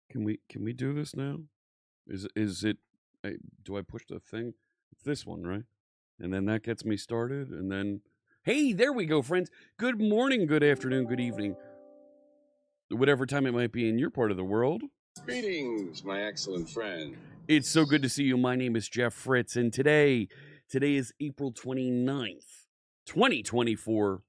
Can we do this now? Is it? Do I push the thing? It's this one, right? And then that gets me started, and then hey, there we go, friends. Good morning, good afternoon, good evening, whatever time it might be in your part of the world. Greetings, my excellent friend. It's so good to see you. My name is Jeff Fritz, and today is April 29th, 2024.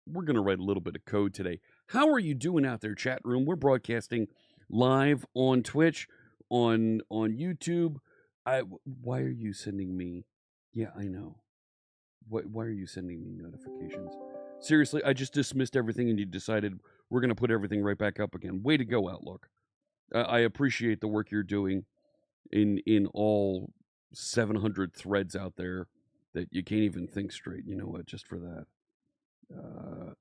We're going to write a little bit of code today. How are you doing out there, chat room? We're broadcasting live on Twitch, on YouTube. Why are you sending me? Yeah, I know. Why are you sending me notifications? Seriously, I just dismissed everything and you decided we're going to put everything right back up again. Way to go, Outlook. I appreciate the work you're doing in all 700 threads out there that you can't even think straight. You know what? Just for that.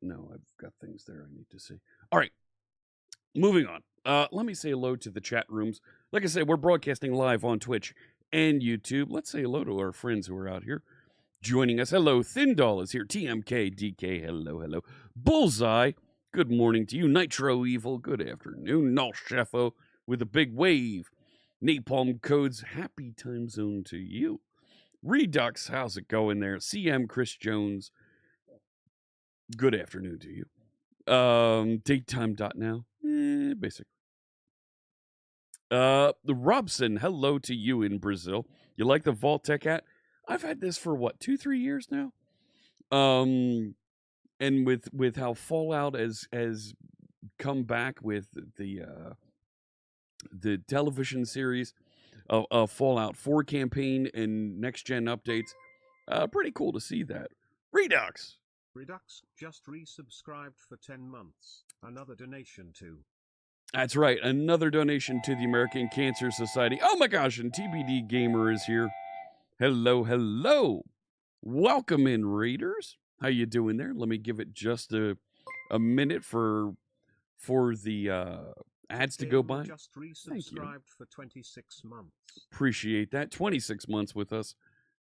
No, I've got things there I need to see. All right, moving on. Let me say hello to the chat rooms. Like I said, we're broadcasting live on Twitch and YouTube. Let's say hello to our friends who are out here joining us. Hello, Thindoll is here. TMK, DK, hello. Bullseye, good morning to you. Nitro Evil, good afternoon. Null Sheffo with a big wave. Napalm Codes, happy time zone to you. Redux, how's it going there? CM Chris Jones, good afternoon to you. Datetime.now, basically. The Robson, hello to you in Brazil. You like the Vault Tech hat? I've had this for what, 2-3 years now? And with how Fallout has come back with the television series of Fallout 4 campaign and next gen updates, pretty cool to see that. Redux just resubscribed for 10 months. Another donation to. That's right, another donation to the American Cancer Society. Oh my gosh, and TBD Gamer is here. Hello. Welcome in, Raiders. How you doing there? Let me give it just a minute for the ads to go by. Just resubscribed for 26 months. Appreciate that. 26 months with us,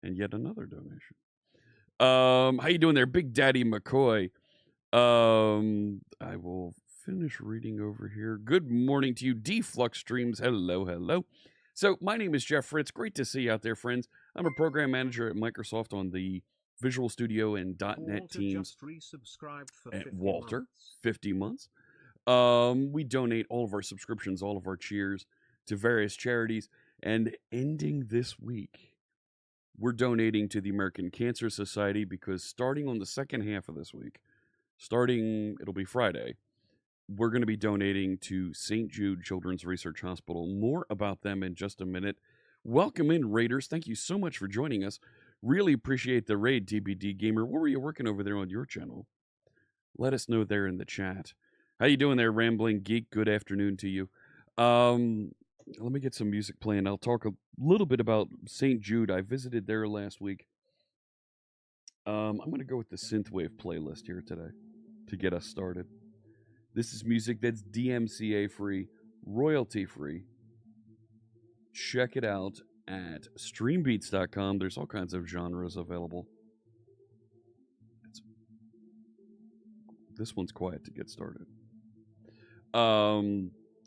and yet another donation. How you doing there, Big Daddy McCoy? I will finish reading over here. Good morning to you, Deflux Streams. Hello. So my name is Jeff Fritz. Great to see you out there, friends. I'm a program manager at Microsoft on the Visual Studio and .NET teams at Walter. 50 months. We donate all of our subscriptions, all of our cheers to various charities. And ending this week, we're donating to the American Cancer Society because starting on the second half of this week, it'll be Friday, we're going to be donating to St. Jude Children's Research Hospital. More about them in just a minute. Welcome in, Raiders. Thank you so much for joining us. Really appreciate the raid, TBD Gamer. What were you working over there on your channel? Let us know there in the chat. How you doing there, Rambling Geek? Good afternoon to you. Let me get some music playing. I'll talk a little bit about St. Jude. I visited there last week. I'm going to go with the Synthwave playlist here today to get us started. This is music that's DMCA free, royalty free. Check it out at streambeats.com. There's all kinds of genres available. This one's quiet to get started.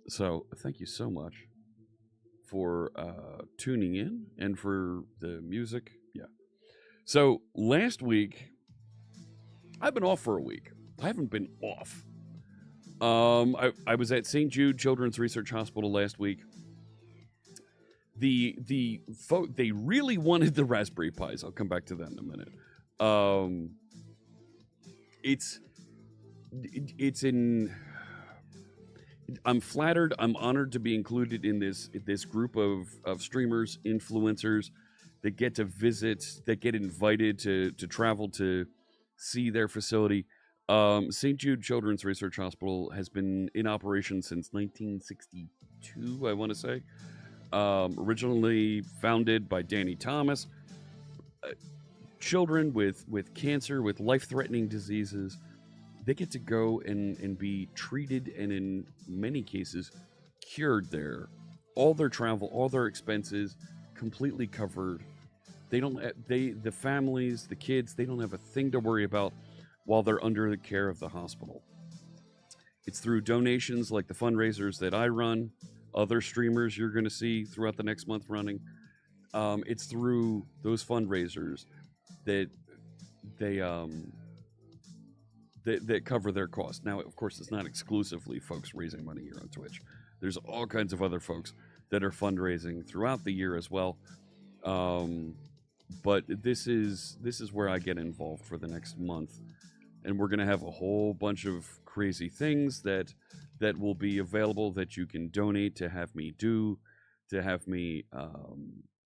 So thank you so much for tuning in and for the music. Yeah. So last week, I've been off for a week. I haven't been off. I was at St. Jude Children's Research Hospital last week. They really wanted the Raspberry Pis. I'll come back to that in a minute. I'm flattered. I'm honored to be included in this group of streamers, influencers that get to visit, that get invited to travel to see their facility. St. Jude Children's Research Hospital has been in operation since 1962, I want to say. Originally founded by Danny Thomas. Children with cancer, with life-threatening diseases, they get to go and be treated and in many cases cured there. All their travel, all their expenses completely covered. The families, the kids, they don't have a thing to worry about while they're under the care of the hospital. It's through donations like the fundraisers that I run, other streamers you're going to see throughout the next month running. It's through those fundraisers that they that cover their costs. Now, of course, it's not exclusively folks raising money here on Twitch. There's all kinds of other folks that are fundraising throughout the year as well. But this is where I get involved for the next month, and we're gonna have a whole bunch of crazy things that will be available that you can donate to have me do, to have me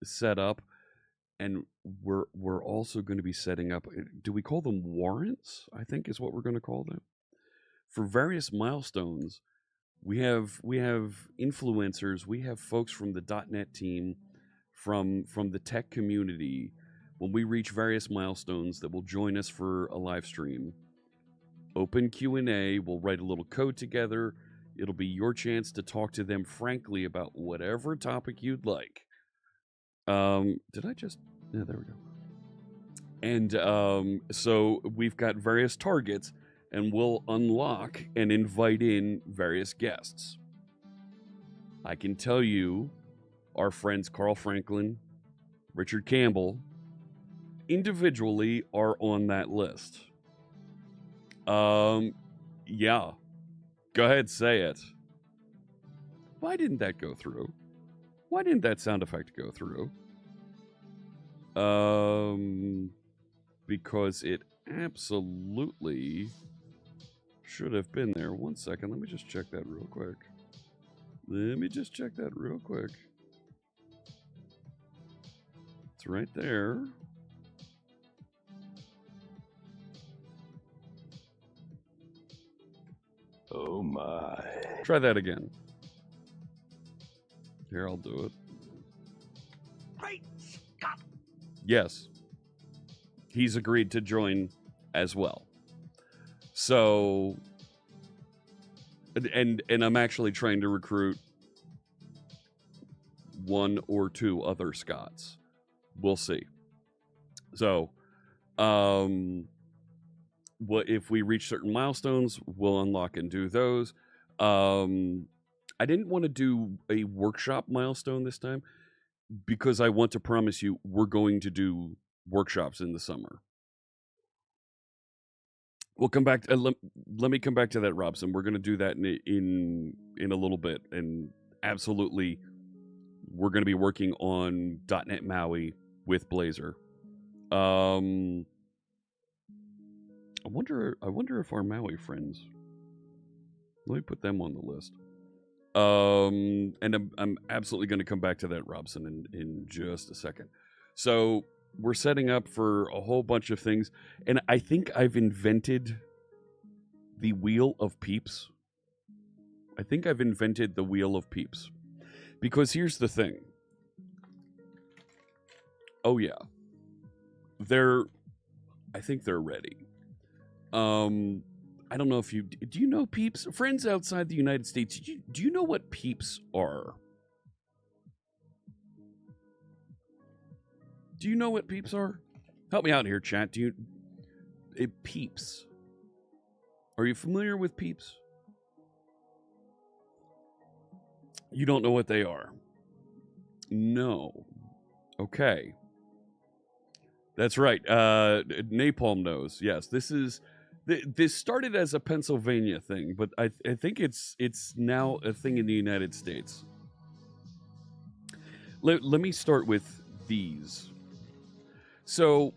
set up. And we're also going to be setting up, do we call them warrants? I think is what we're going to call them. For various milestones, we have influencers, we have folks from the .NET team, from the tech community. When we reach various milestones, that will join us for a live stream. Open Q&A, we'll write a little code together. It'll be your chance to talk to them frankly about whatever topic you'd like. Did I just... Yeah, there we go. And so we've got various targets, and we'll unlock and invite in various guests. I can tell you, our friends Carl Franklin, Richard Campbell, individually are on that list. Yeah. Go ahead, say it. Why didn't that go through? Why didn't that sound effect go through? Because it absolutely should have been there. One second, let me just check that real quick. It's right there. Oh my. Try that again. Here, I'll do it. Great Scott! Yes. He's agreed to join as well. So, and I'm actually trying to recruit one or two other Scots. We'll see. So, what if we reach certain milestones, we'll unlock and do those. I didn't want to do a workshop milestone this time because I want to promise you we're going to do workshops in the summer. We'll come back. Let me come back to that, Robson. We're going to do that in a little bit, and absolutely, we're going to be working on .NET MAUI with Blazor. I wonder if our Maui friends. Let me put them on the list. And I'm absolutely going to come back to that, Robson, in just a second. So we're setting up for a whole bunch of things, and I think I've invented the Wheel of Peeps. Because here's the thing. Oh yeah. I think they're ready. I don't know if do you know Peeps? Friends outside the United States, do you know what Peeps are? Do you know what Peeps are? Help me out here, chat. Peeps. Are you familiar with Peeps? You don't know what they are? No. Okay. That's right. Napalm knows. Yes, this started as a Pennsylvania thing, but I think it's now a thing in the United States. Let me start with these. So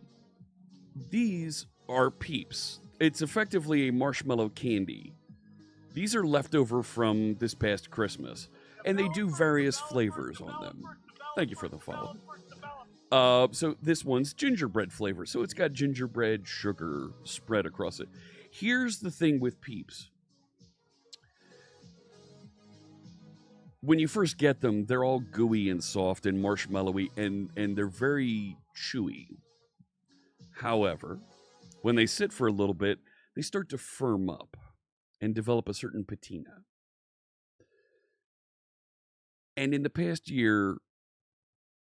these are Peeps. It's effectively a marshmallow candy. These are leftover from this past Christmas, and they do various flavors on them. Thank you for the follow. So this one's gingerbread flavor. So it's got gingerbread sugar spread across it. Here's the thing with Peeps. When you first get them, they're all gooey and soft and marshmallowy, and they're very chewy. However, when they sit for a little bit, they start to firm up and develop a certain patina. And in the past year,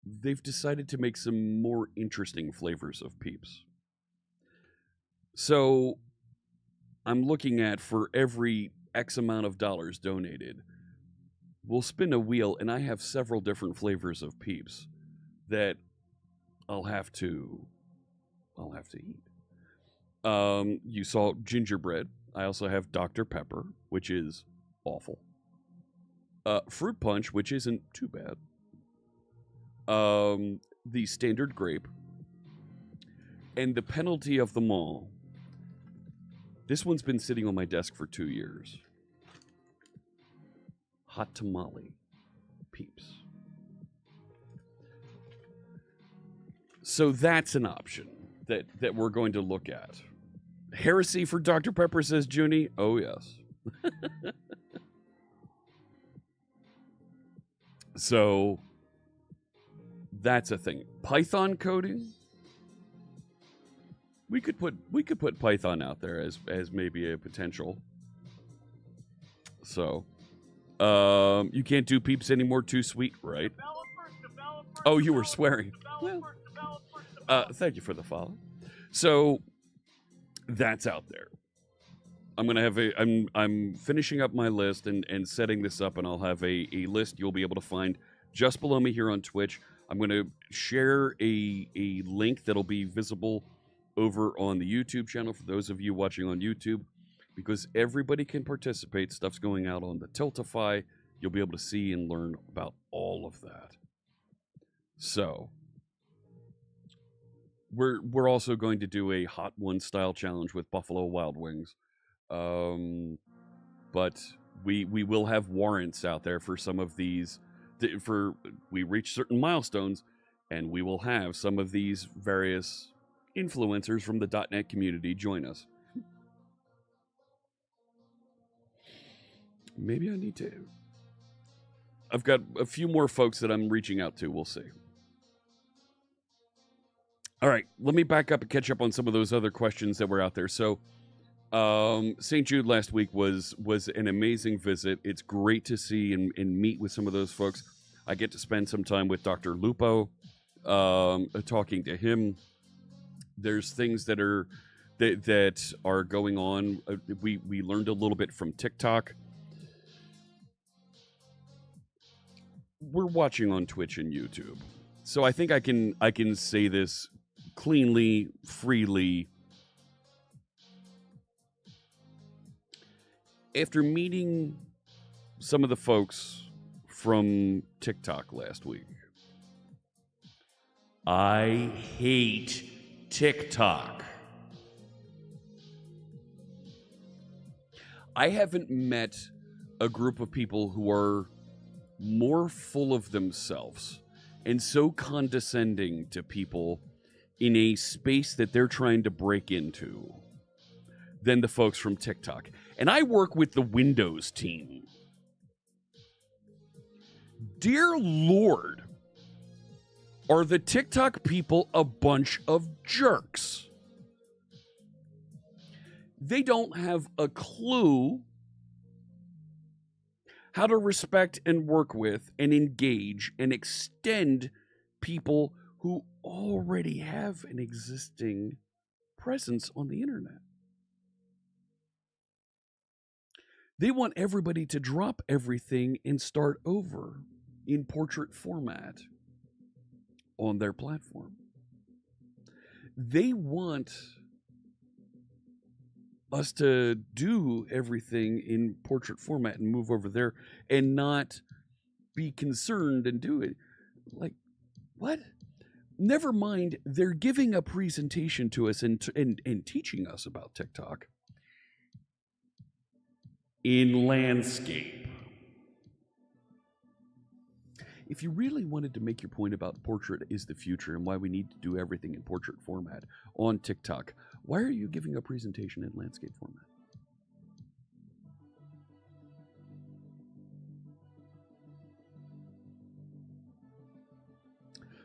they've decided to make some more interesting flavors of Peeps. So I'm looking at, for every X amount of dollars donated, we'll spin a wheel, and I have several different flavors of Peeps that I'll have to eat. You saw gingerbread. I also have Dr. Pepper, which is awful. Fruit punch, which isn't too bad. The standard grape, and the penalty of them all. This one's been sitting on my desk for 2 years. Hot tamale Peeps. So that's an option that we're going to look at. Heresy for Dr. Pepper, says Junie. Oh, yes. So that's a thing. Python coding. We could put Python out there as maybe a potential. So you can't do Peeps anymore, too sweet, right? Oh, you were swearing. Well, thank you for the follow. So that's out there. I'm gonna have I'm finishing up my list and setting this up, and I'll have a list you'll be able to find just below me here on Twitch. I'm gonna share a link that'll be visible over on the YouTube channel for those of you watching on YouTube, because everybody can participate. Stuff's going out on the Tiltify. You'll be able to see and learn about all of that. So we're also going to do a Hot One style challenge with Buffalo Wild Wings. But we will have warrants out there for some of these. We reach certain milestones, and we will have some of these various influencers from the .NET community join us. Maybe I need to. I've got a few more folks that I'm reaching out to. We'll see. All right, let me back up and catch up on some of those other questions that were out there. So, St. Jude last week was an amazing visit. It's great to see and meet with some of those folks. I get to spend some time with Dr. Lupo, talking to him. There's things that are going on. We learned a little bit from TikTok. We're watching on Twitch and YouTube, so I think I can say this cleanly, freely. After meeting some of the folks from TikTok last week, I hate TikTok. I haven't met a group of people who are more full of themselves and so condescending to people in a space that they're trying to break into than the folks from TikTok. And I work with the Windows team. Dear Lord, are the TikTok people a bunch of jerks? They don't have a clue how to respect and work with and engage and extend people who already have an existing presence on the internet. They want everybody to drop everything and start over in portrait format on their platform. They want us to do everything in portrait format and move over there and not be concerned and do it. Like, what? Never mind, they're giving a presentation to us and teaching us about TikTok in landscape. If you really wanted to make your point about portrait is the future and why we need to do everything in portrait format on TikTok, why are you giving a presentation in landscape format?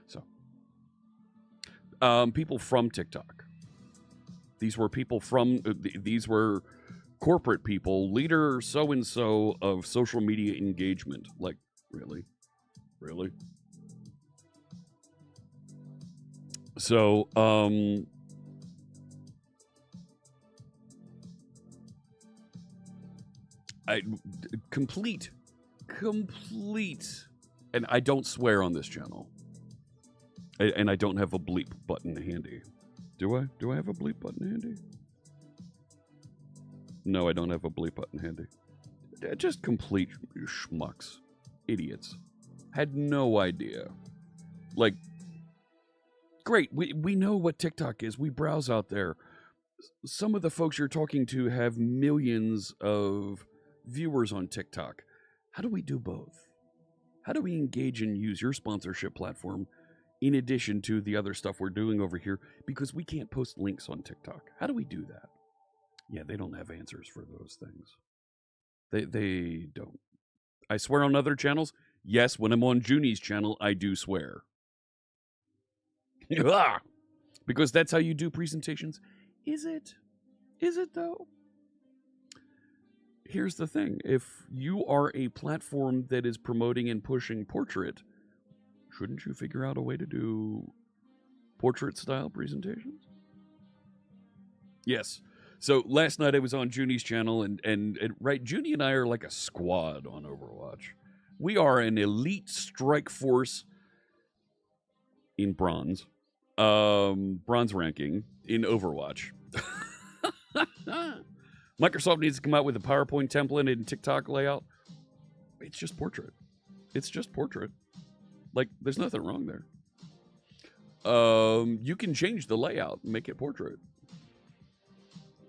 So, people from TikTok. These were people from, these were corporate people, leader so-and-so of social media engagement. Like, really? Really? So, Complete, and I don't swear on this channel, and I don't have a bleep button handy. Do I? Do I have a bleep button handy? No, I don't have a bleep button handy. Just complete schmucks, idiots. Had no idea. Like, great, we know what TikTok is. We browse out there. Some of the folks you're talking to have millions of viewers on TikTok. How do we do both? How do we engage and use your sponsorship platform in addition to the other stuff we're doing over here? Because we can't post links on TikTok. How do we do that? Yeah, they don't have answers for those things. They don't. I swear on other channels. Yes, when I'm on Junie's channel, I do swear. Because that's how you do presentations. Is it? Is it though? Here's the thing. If you are a platform that is promoting and pushing portrait, shouldn't you figure out a way to do portrait style presentations? Yes. So last night I was on Junie's channel and right, Junie and I are like a squad on Overwatch. We are an elite strike force in bronze. Bronze ranking in Overwatch. Microsoft needs to come out with a PowerPoint template and TikTok layout. It's just portrait. It's just portrait. Like, there's nothing wrong there. You can change the layout and make it portrait.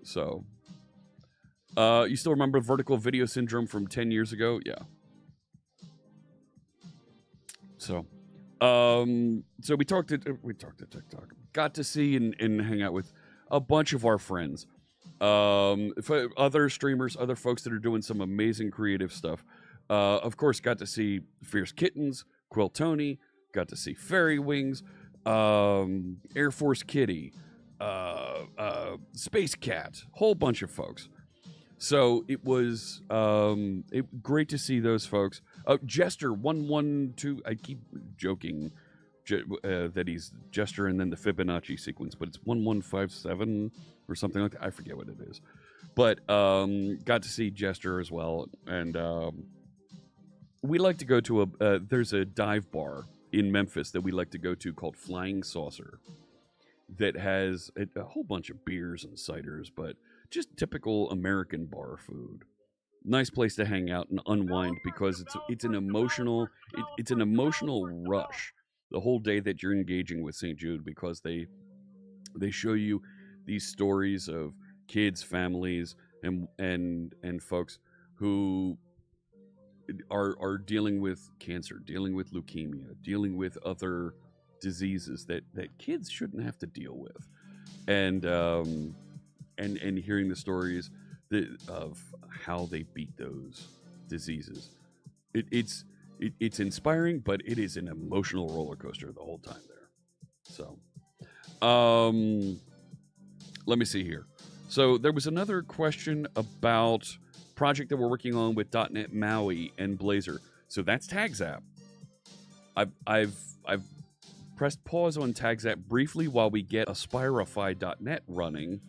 So, you still remember vertical video syndrome from 10 years ago? Yeah. So, so we talked to TikTok. Got to see and hang out with a bunch of our friends. Other streamers, other folks that are doing some amazing creative stuff. Of course, got to see Fierce Kittens, Quill Tony, got to see Fairy Wings, Air Force Kitty, Space Cat, whole bunch of folks. So it was great to see those folks. Jester 112. I keep joking that he's Jester and then the Fibonacci sequence, but it's 1157 or something like that. I forget what it is. But got to see Jester as well, and we like to go to there's a dive bar in Memphis that we like to go to called Flying Saucer that has a whole bunch of beers and ciders, but just typical American bar food. Nice place to hang out and unwind because it's an emotional rush the whole day that you're engaging with St. Jude, because they show you these stories of kids, families, and folks who are dealing with cancer, dealing with leukemia, dealing with other diseases that kids shouldn't have to deal with, and hearing the stories of how they beat those diseases. It's inspiring, but it is an emotional roller coaster the whole time there. So, let me see here. So there was another question about project that we're working on with .NET MAUI and Blazor. So that's TagZap. I've pressed pause on TagZap briefly while we get Aspirify.net running,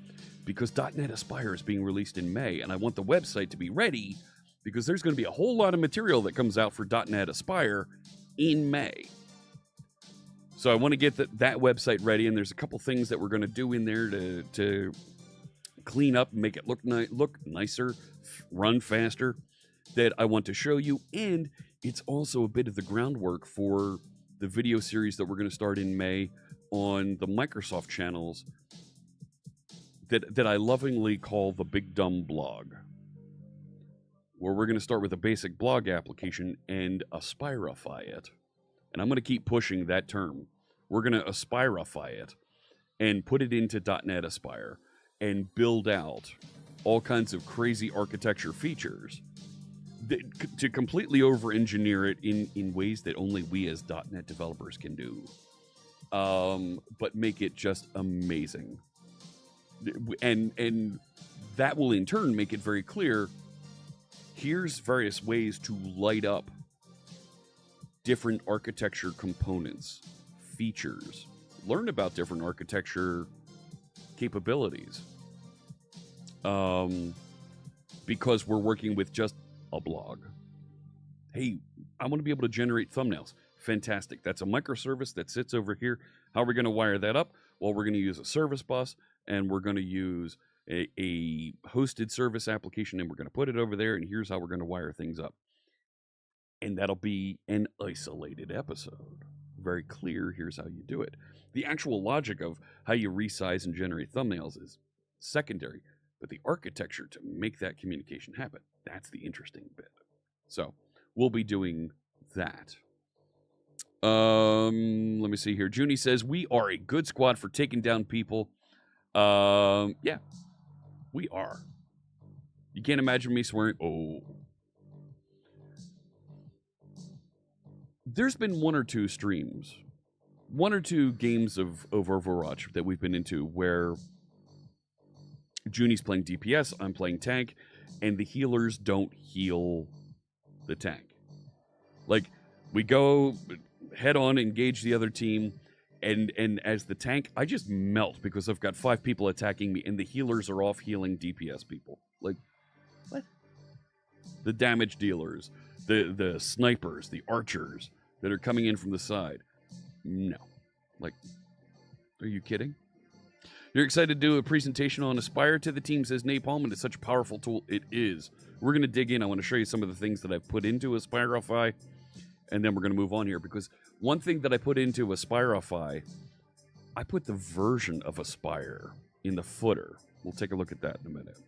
because .NET Aspire is being released in May, and I want the website to be ready because there's going to be a whole lot of material that comes out for .NET Aspire in May. So I want to get that website ready, and there's a couple things that we're going to do in there to clean up and make it look nicer, run faster, that I want to show you. And it's also a bit of the groundwork for the video series that we're going to start in May on the Microsoft channels that I lovingly call the Big Dumb Blog, where we're going to start with a basic blog application and aspirify it. And I'm going to keep pushing that term. We're going to aspirify it and put it into .NET Aspire and build out all kinds of crazy architecture features to completely over-engineer it in ways that only we as .NET developers can do. But make it just amazing. And that will in turn make it very clear, here's various ways to light up different architecture components, features, learn about different architecture capabilities. Because we're working with just a blog. Hey, I want to be able to generate thumbnails. Fantastic. That's a microservice that sits over here. How are we going to wire that up? Well, we're going to use a service bus, and we're going to use a hosted service application, and we're going to put it over there, and here's how we're going to wire things up. And that'll be an isolated episode. Very clear, here's how you do it. The actual logic of how you resize and generate thumbnails is secondary, but the architecture to make that communication happen, that's the interesting bit. So we'll be doing that. Let me see here. Junie says, we are a good squad for taking down people. Yeah, we are. You can't imagine me swearing. Oh. There's been one or two streams, one or two games of Overwatch that we've been into where Junie's playing DPS, I'm playing tank, and the healers don't heal the tank. Like, we go head on, engage the other team, and as the tank, I just melt because I've got 5 people attacking me, and the healers are off healing DPS people. Like, what? The damage dealers, the snipers, the archers that are coming in from the side. No. Like, are you kidding? You're excited to do a presentation on Aspire to the team, says Napalm, and it's such a powerful tool. It is. We're going to dig in. I want to show you some of the things that I've put into Aspirify, and then we're going to move on here, because one thing that I put into Aspirify, I put the version of Aspire in the footer. We'll take a look at that in a minute.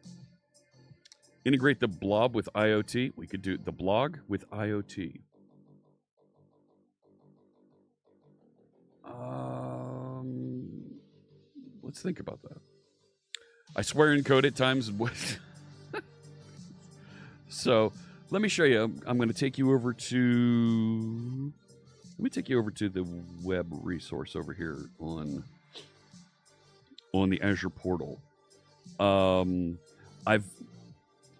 Integrate the blob with IoT. We could do the blog with IoT. Let's think about that. I swear in code at times. So let me show you. I'm going to take you over to. Let me take you over to the web resource over here on the Azure Portal. I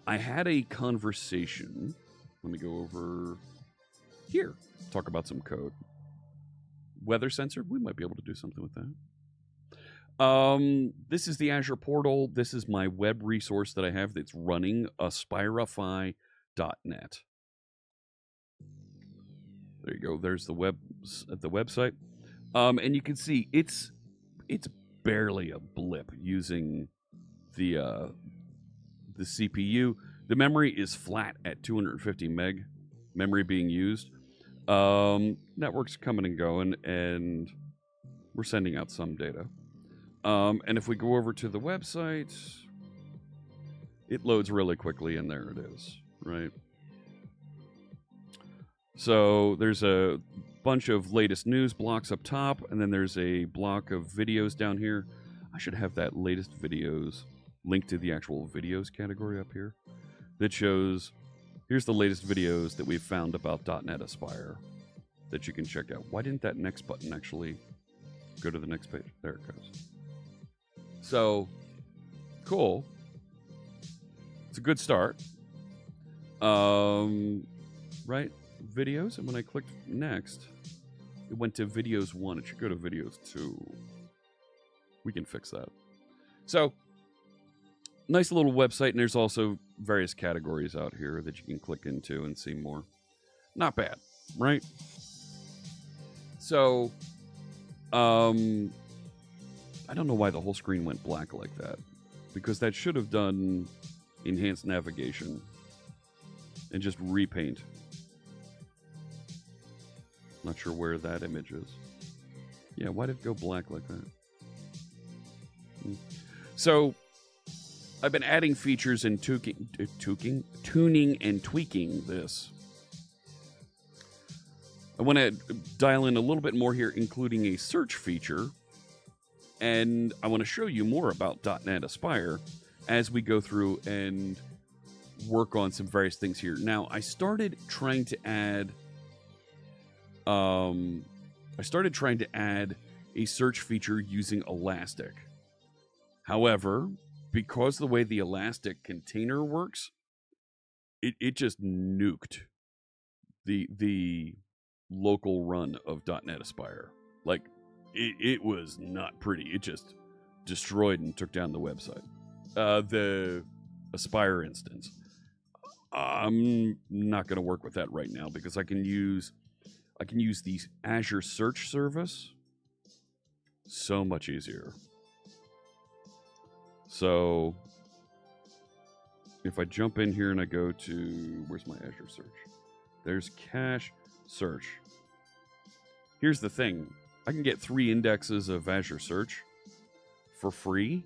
had a conversation. Let me go over here. Talk about some code. Weather sensor. We might be able to do something with that. This is the Azure Portal. This is my web resource that I have that's running Aspirify.net. There you go. There's the website. And you can see it's barely a blip using the CPU. The memory is flat at 250 meg memory being used. Network's coming and going, and we're sending out some data. And if we go over to the website, it loads really quickly, and there it is, right? So there's a bunch of latest news blocks up top, and then there's a block of videos down here. I should have that latest videos linked to the actual videos category up here that shows, here's the latest videos that we've found about .NET Aspire that you can check out. Why didn't that next button actually go to the next page? There it goes. So, cool. It's a good start. Right? Videos, and when I clicked next, it went to videos 1. It should go to videos 2. We can fix that. So, nice little website, and there's also various categories out here that you can click into and see more. Not bad, right? So, I don't know why the whole screen went black like that, because that should have done enhanced navigation and just repaint. Not sure where that image is. Yeah, why did it go black like that? So, I've been adding features and tuning and tweaking this. I want to dial in a little bit more here, including a search feature. And I want to show you more about .NET Aspire as we go through and work on some various things here. Now, I started trying to add a search feature using Elastic. However, because the way the Elastic container works, it just nuked the local run of .NET Aspire. Like, it was not pretty. It just destroyed and took down the website. The Aspire instance. I'm not going to work with that right now because I can use the Azure Search service. So much easier. So if I jump in here and I go to, where's my Azure Search? There's Cache Search. Here's the thing. I can get 3 indexes of Azure Search for free.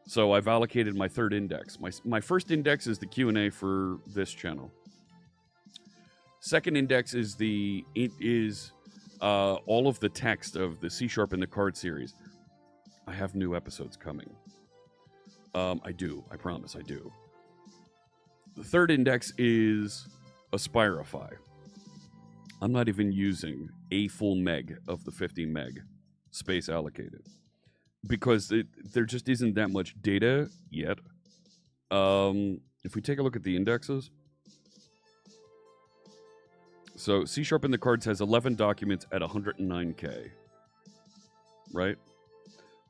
So I've allocated my 3rd index. My first index is the Q&A for this channel. Second index is all of the text of the C# and the Card series. I have new episodes coming. I do. I promise I do. The 3rd index is Aspirify. I'm not even using a full meg of the 50 meg space allocated because there just isn't that much data yet. If we take a look at the indexes, so C# and the Cards has 11 documents at 109K, right?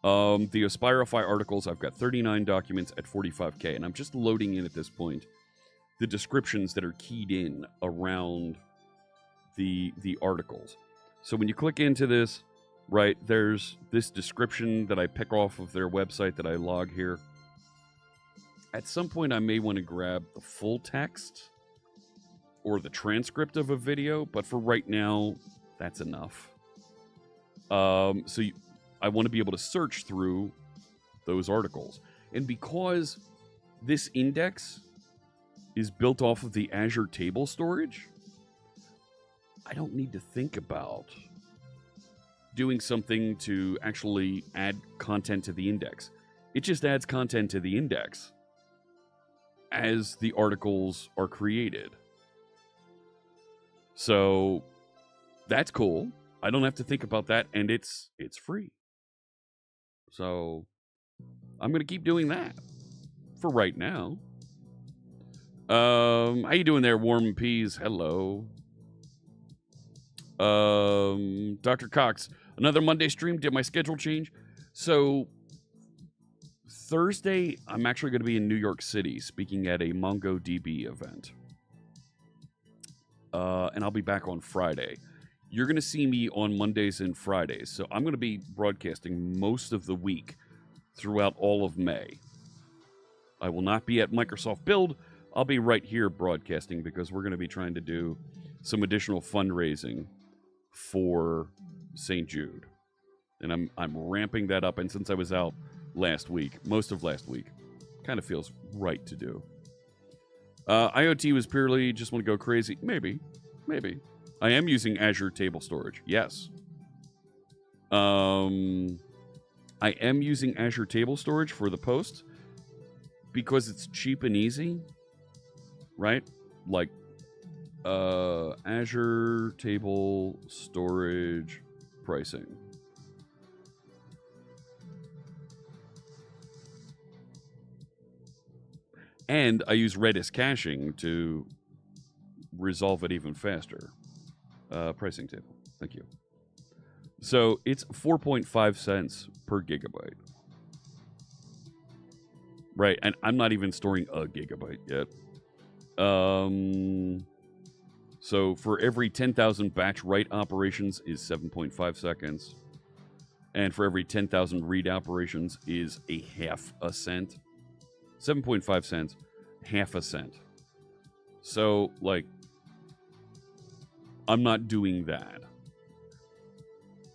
The Aspirify articles, I've got 39 documents at 45K, and I'm just loading in at this point the descriptions that are keyed in around the articles. So when you click into this, right, there's this description that I pick off of their website that I log here. At some point, I may want to grab the full text or the transcript of a video, but for right now, that's enough. I want to be able to search through those articles. And because this index is built off of the Azure table storage, I don't need to think about doing something to actually add content to the index. It just adds content to the index as the articles are created. So that's cool. I don't have to think about that, and it's free. So I'm going to keep doing that for right now. How you doing there, Warm Peas? Hello. Dr. Cox, another Monday stream. Did my schedule change? So Thursday, I'm actually going to be in New York City speaking at a MongoDB event. And I'll be back on Friday. You're going to see me on Mondays and Fridays. So I'm going to be broadcasting most of the week throughout all of May. I will not be at Microsoft Build. I'll be right here broadcasting because we're going to be trying to do some additional fundraising for St. Jude. And I'm ramping that up. And since I was out last week, most of last week, kind of feels right to do. IoT was purely just want to go crazy. Maybe. I am using Azure Table Storage. Yes. I am using Azure Table Storage for the post because it's cheap and easy, right? Like Azure Table Storage pricing. And I use Redis caching to resolve it even faster. Pricing table. Thank you. So it's 4.5 cents per gigabyte. Right, and I'm not even storing a gigabyte yet. So for every 10,000 batch write operations is 7.5 seconds. And for every 10,000 read operations is a half a cent. 7.5 cents, half a cent. So, like, I'm not doing that.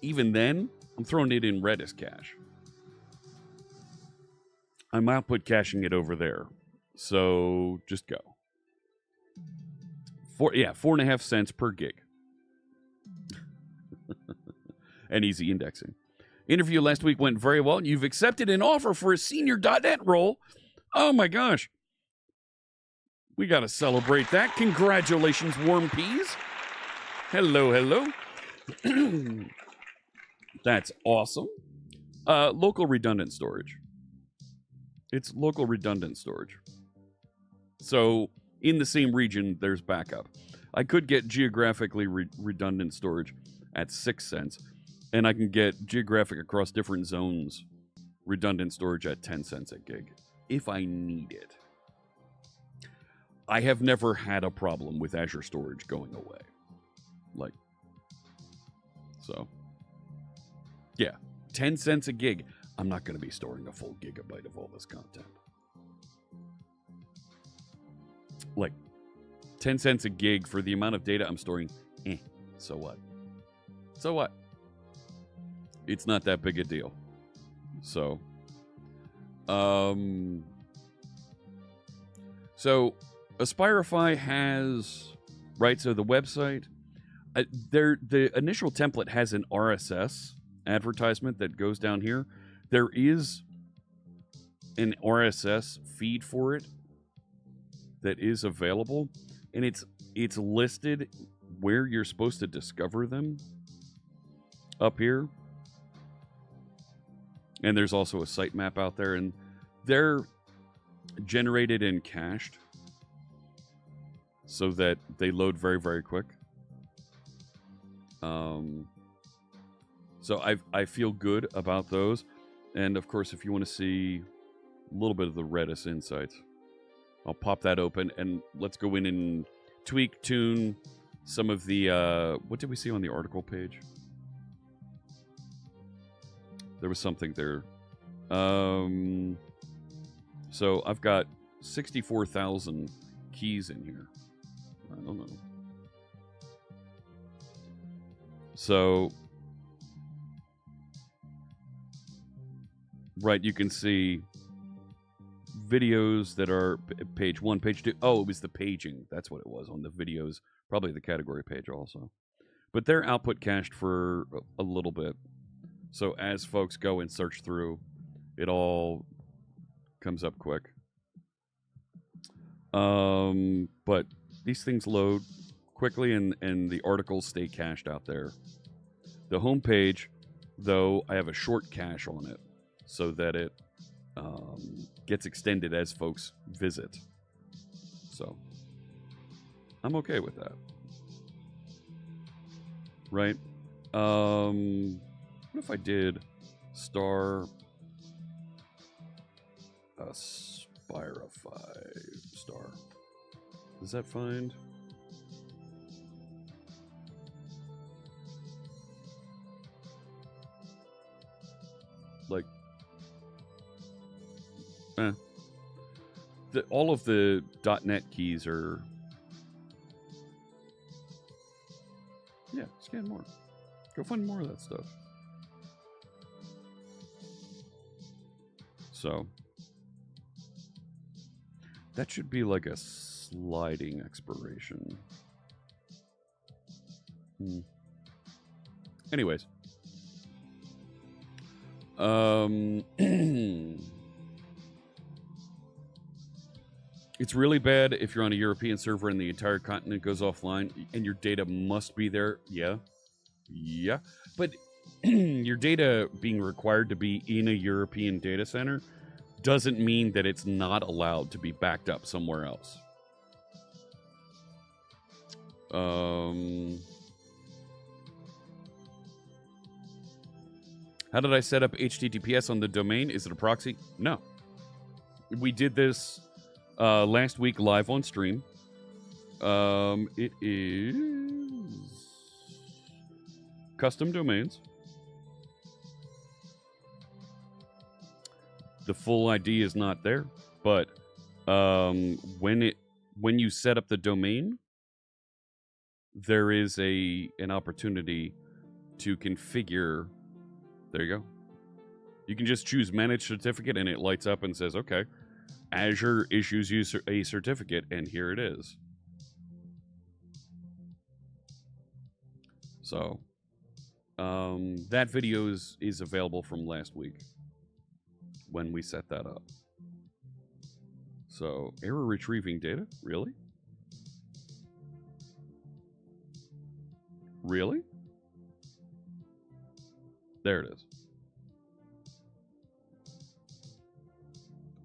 Even then, I'm throwing it in Redis cache. I'm output caching it over there. So, just go. 4.5 cents per gig. And easy indexing. Interview last week went very well. You've accepted an offer for a senior.net role. Oh my gosh. We got to celebrate that. Congratulations, Warm Peas. Hello. That's awesome. Local redundant storage. It's local redundant storage. So in the same region, there's backup. I could get geographically redundant storage at 6 cents, and I can get geographic across different zones redundant storage at 10 cents a gig if I need it. I have never had a problem with Azure storage going away. Like, so, yeah, 10 cents a gig. I'm not going to be storing a full gigabyte of all this content. Like, 10 cents a gig for the amount of data I'm storing, so what? So what? It's not that big a deal. So, so Aspirify has, right, so the website, the initial template has an RSS advertisement that goes down here. There is an RSS feed for it that is available, and it's listed where you're supposed to discover them up here. And there's also a sitemap out there, and they're generated and cached so that they load very, very quick. So I feel good about those. And of course, if you want to see a little bit of the Redis insights, I'll pop that open and let's go in and tweak, tune some of the, what did we see on the article page? There was something there. So I've got 64,000 keys in here. I don't know. So, right, you can see videos that are page 1, page 2. Oh, it was the paging. That's what it was on the videos. Probably the category page also. But they're output cached for a little bit. So as folks go and search through, it all comes up quick. But these things load quickly, and the articles stay cached out there. The home page, though, I have a short cache on it so that it gets extended as folks visit. So I'm okay with that. Right? What if I did star Aspirify star? Does that find? Like, all of the .NET keys are, yeah, scan more. Go find more of that stuff. So, that should be like a sliding expiration. Anyways. It's really bad if you're on a European server and the entire continent goes offline and your data must be there. Yeah. But your data being required to be in a European data center doesn't mean that it's not allowed to be backed up somewhere else. How did I set up HTTPS on the domain? Is it a proxy? No. We did this last week live on stream. It is custom domains. The full ID is not there, but when you set up the domain, there is an opportunity to configure. There you go. You can just choose manage certificate and it lights up and says, okay, Azure issues you a certificate, and here it is. So that video is available from last week when we set that up. So error retrieving data? Really? Really? There it is.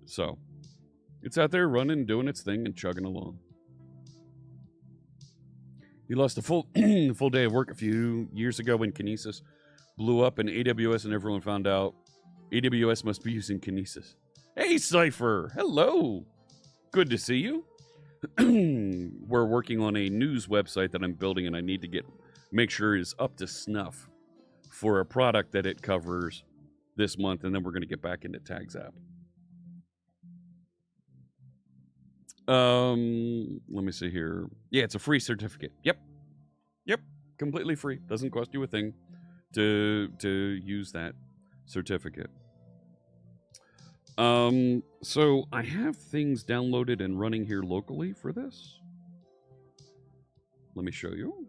So it's out there running, doing its thing, and chugging along. He lost a full full day of work a few years ago when Kinesis blew up in AWS, and everyone found out AWS must be using Kinesis. Hey, Cypher! Hello! Good to see you. we're working on a news website that I'm building, and I need to make sure it's up to snuff for a product that it covers this month, and then we're going to get back into Tags app. Let me see here. Yeah, it's a free certificate. Yep, completely free. Doesn't cost you a thing to use that certificate. So I have things downloaded and running here locally for this. Let me show you.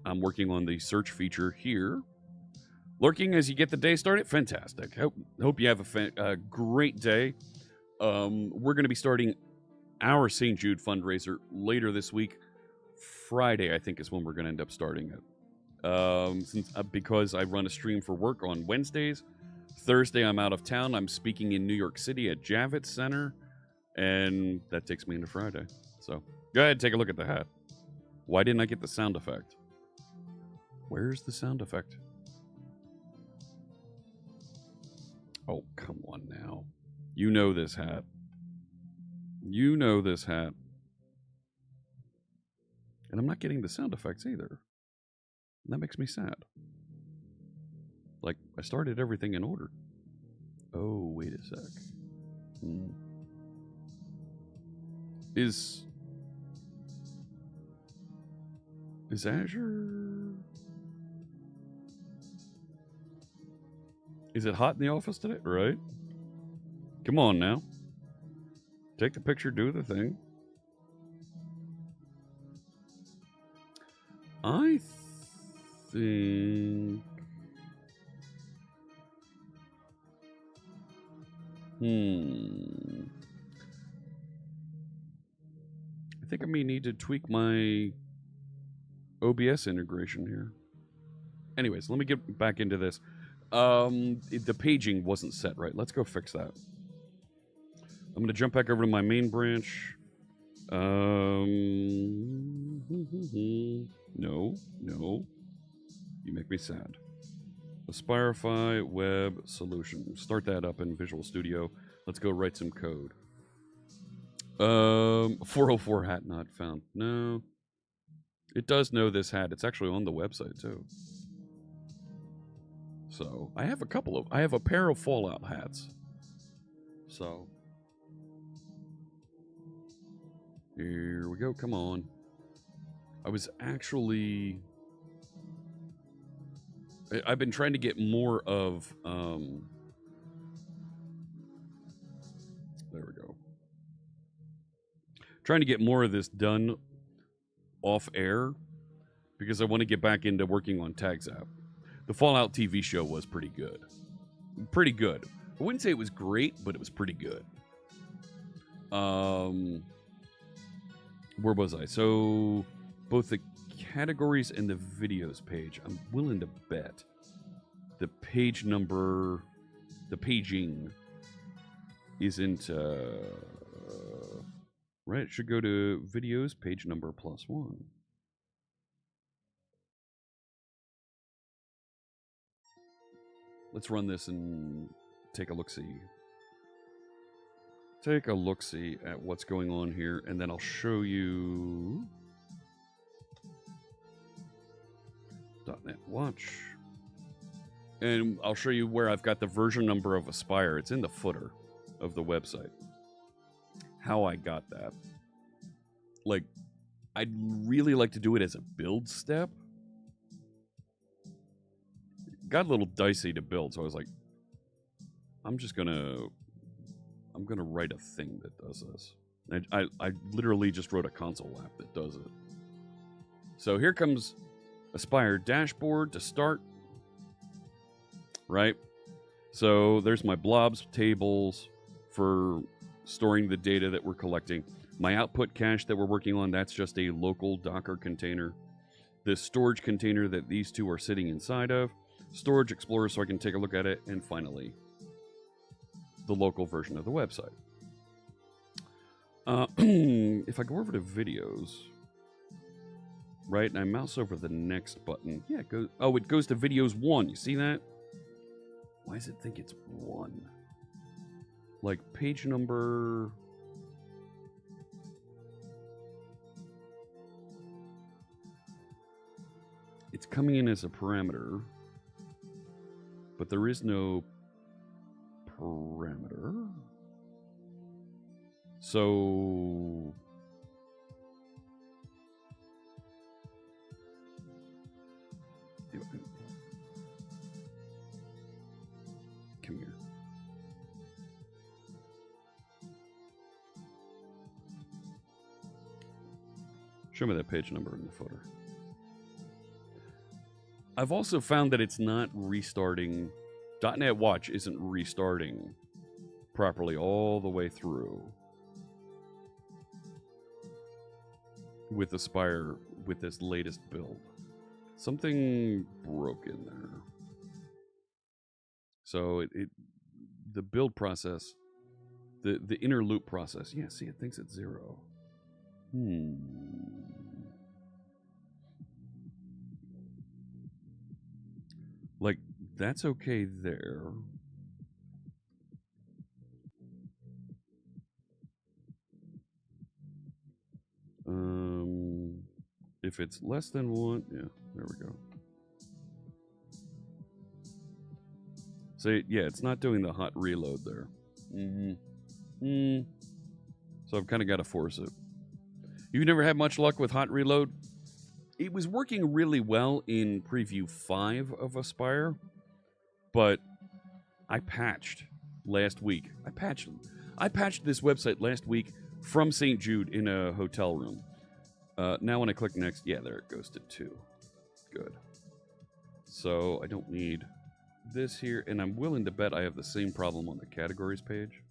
I'm working on the search feature here. Lurking as you get the day started. Fantastic. Hope you have a great day. We're going to be starting our St. Jude fundraiser later this week. Friday, I think, is when we're going to end up starting it. Because I run a stream for work on Wednesdays. Thursday, I'm out of town. I'm speaking in New York City at Javits Center. And that takes me into Friday. So go ahead and take a look at the hat. Why didn't I get the sound effect? Where's the sound effect? Oh, come on now. You know this hat. You know this hat. And I'm not getting the sound effects either. And that makes me sad. Like, I started everything in order. Oh, wait a sec. Is Azure... Is it hot in the office today? Right? Come on now. Take the picture, do the thing. I think... I think I may need to tweak my OBS integration here. Anyways, let me get back into this. The paging wasn't set right. Let's go fix that. I'm going to jump back over to my main branch. No. You make me sad. Aspirify Web Solution. Start that up in Visual Studio. Let's go write some code. 404 hat not found. No. It does know this hat. It's actually on the website too. So I have I have a pair of Fallout hats. So here we go. Come on. I've been trying to get more of, there we go. Trying to get more of this done off air because I want to get back into working on Tags app. The Fallout TV show was pretty good. Pretty good. I wouldn't say it was great, but it was pretty good. Where was I? So, both the categories and the videos page, I'm willing to bet the page number, the paging isn't, right, it should go to videos, page number +1. Let's run this and take a look-see. Take a look-see at what's going on here, and then I'll show you .NET Watch. And I'll show you where I've got the version number of Aspire. It's in the footer of the website. How I got that. Like, I'd really like to do it as a build step. Got a little dicey to build, so I was like, I'm gonna write a thing that does this. And I literally just wrote a console app that does it. So here comes Aspire dashboard to start. Right? So there's my blobs tables for storing the data that we're collecting. My output cache that we're working on, that's just a local Docker container. The storage container that these two are sitting inside of. Storage Explorer so I can take a look at it. And finally, the local version of the website. If I go over to videos, right, and I mouse over the next button, yeah, it goes to videos 1. You see that? Why does it think it's 1? like page number. It's coming in as a parameter, but there is no parameter. So come here. Show me that page number in the footer. I've also found that it's not restarting. .NET Watch isn't restarting properly all the way through with Aspire with this latest build. Something broke in there. So the build process, the inner loop process. Yeah, see, it thinks it's 0. Like, that's okay there. If it's less than 1, yeah, there we go. So, yeah, it's not doing the hot reload there. So I've kind of got to force it. You've never had much luck with hot reload? It was working really well in preview 5 of Aspire, but I patched last week. I patched this website last week from St. Jude in a hotel room. Now when I click next, yeah, there it goes to 2. Good. So I don't need this here, and I'm willing to bet I have the same problem on the categories page.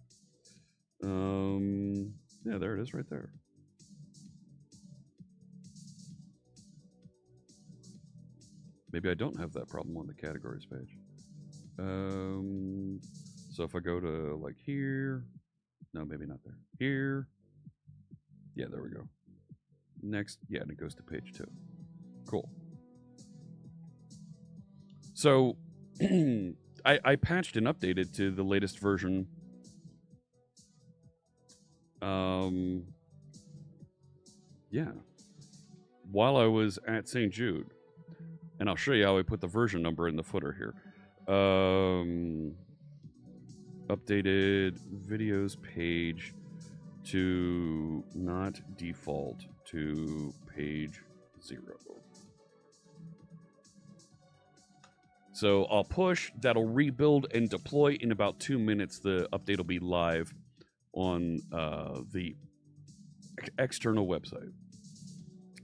Yeah, there it is right there. Maybe I don't have that problem on the categories page. So if I go to like here, no, maybe not there. Here, yeah, there we go. Next, yeah, and it goes to page 2. Cool. So I patched and updated to the latest version. Yeah, while I was at St. Jude. And I'll show you how I put the version number in the footer here. Updated videos page to not default to page 0. So I'll push, that'll rebuild and deploy in about 2 minutes. The update will be live on the external website.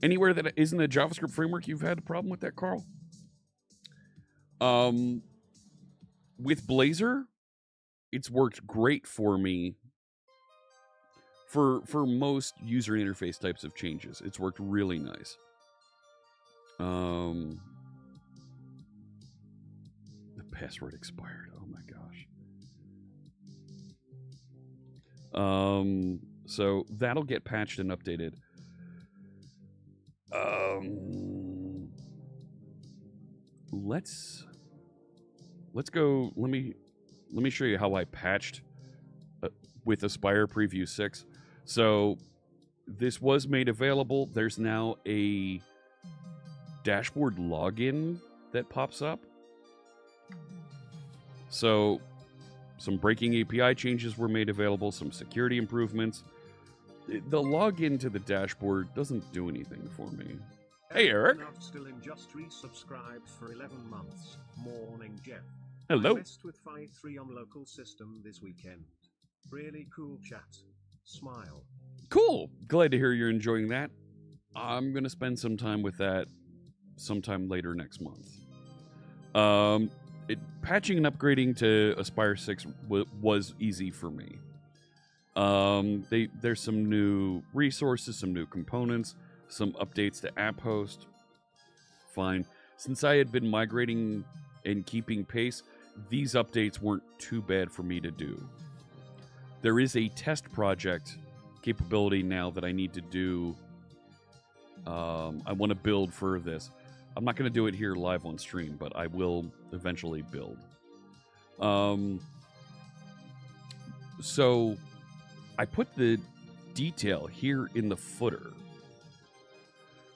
Anywhere that isn't a JavaScript framework, you've had a problem with that, Carl? With Blazor, it's worked great for me for most user interface types of changes. It's worked really nice. The password expired. Oh my gosh. So that'll get patched and updated. Let's go. Let me show you how I patched with Aspire Preview 6. So this was made available. There's now a dashboard login that pops up. So some breaking API changes were made available, some security improvements. The login to the dashboard doesn't do anything for me. Hey, Eric. Not still in, just resubscribed for 11 months. Morning, Jeff. Hello. I messed with Phi 3 on local system this weekend. Really cool chat. Smile. Cool. Glad to hear you're enjoying that. I'm going to spend some time with that sometime later next month. Patching and upgrading to Aspire 6 was easy for me. There's some new resources, some new components, some updates to app host. Fine. Since I had been migrating and keeping pace, these updates weren't too bad for me to do. There is a test project capability now that I need to do. I want to build for this. I'm not going to do it here live on stream, but I will eventually build. So I put the detail here in the footer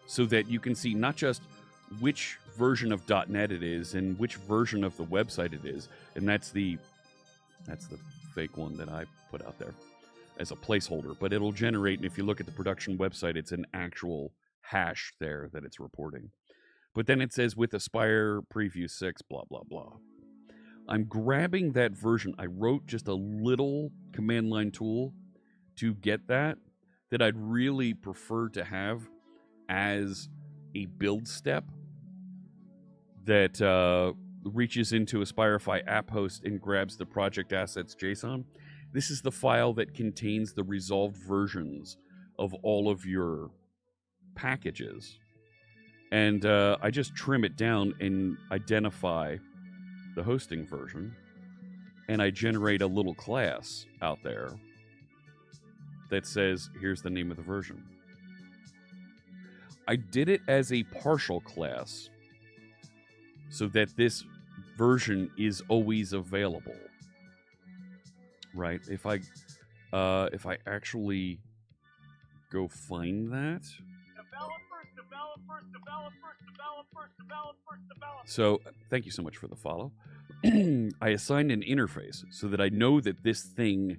so that you can see not just which version of .NET it is and which version of the website it is, and that's the fake one that I put out there as a placeholder, but it'll generate, and if you look at the production website, it's an actual hash there that it's reporting. But then it says with Aspire Preview 6, blah, blah, blah. I'm grabbing that version. I wrote just a little command line tool to get that I'd really prefer to have as a build step that reaches into Aspirify app host and grabs the project assets JSON. This is the file that contains the resolved versions of all of your packages. And I just trim it down and identify the hosting version. And I generate a little class out there that says, here's the name of the version. I did it as a partial class so that this version is always available. Right? If I actually go find that. So thank you so much for the follow. I assigned an interface so that I know that this thing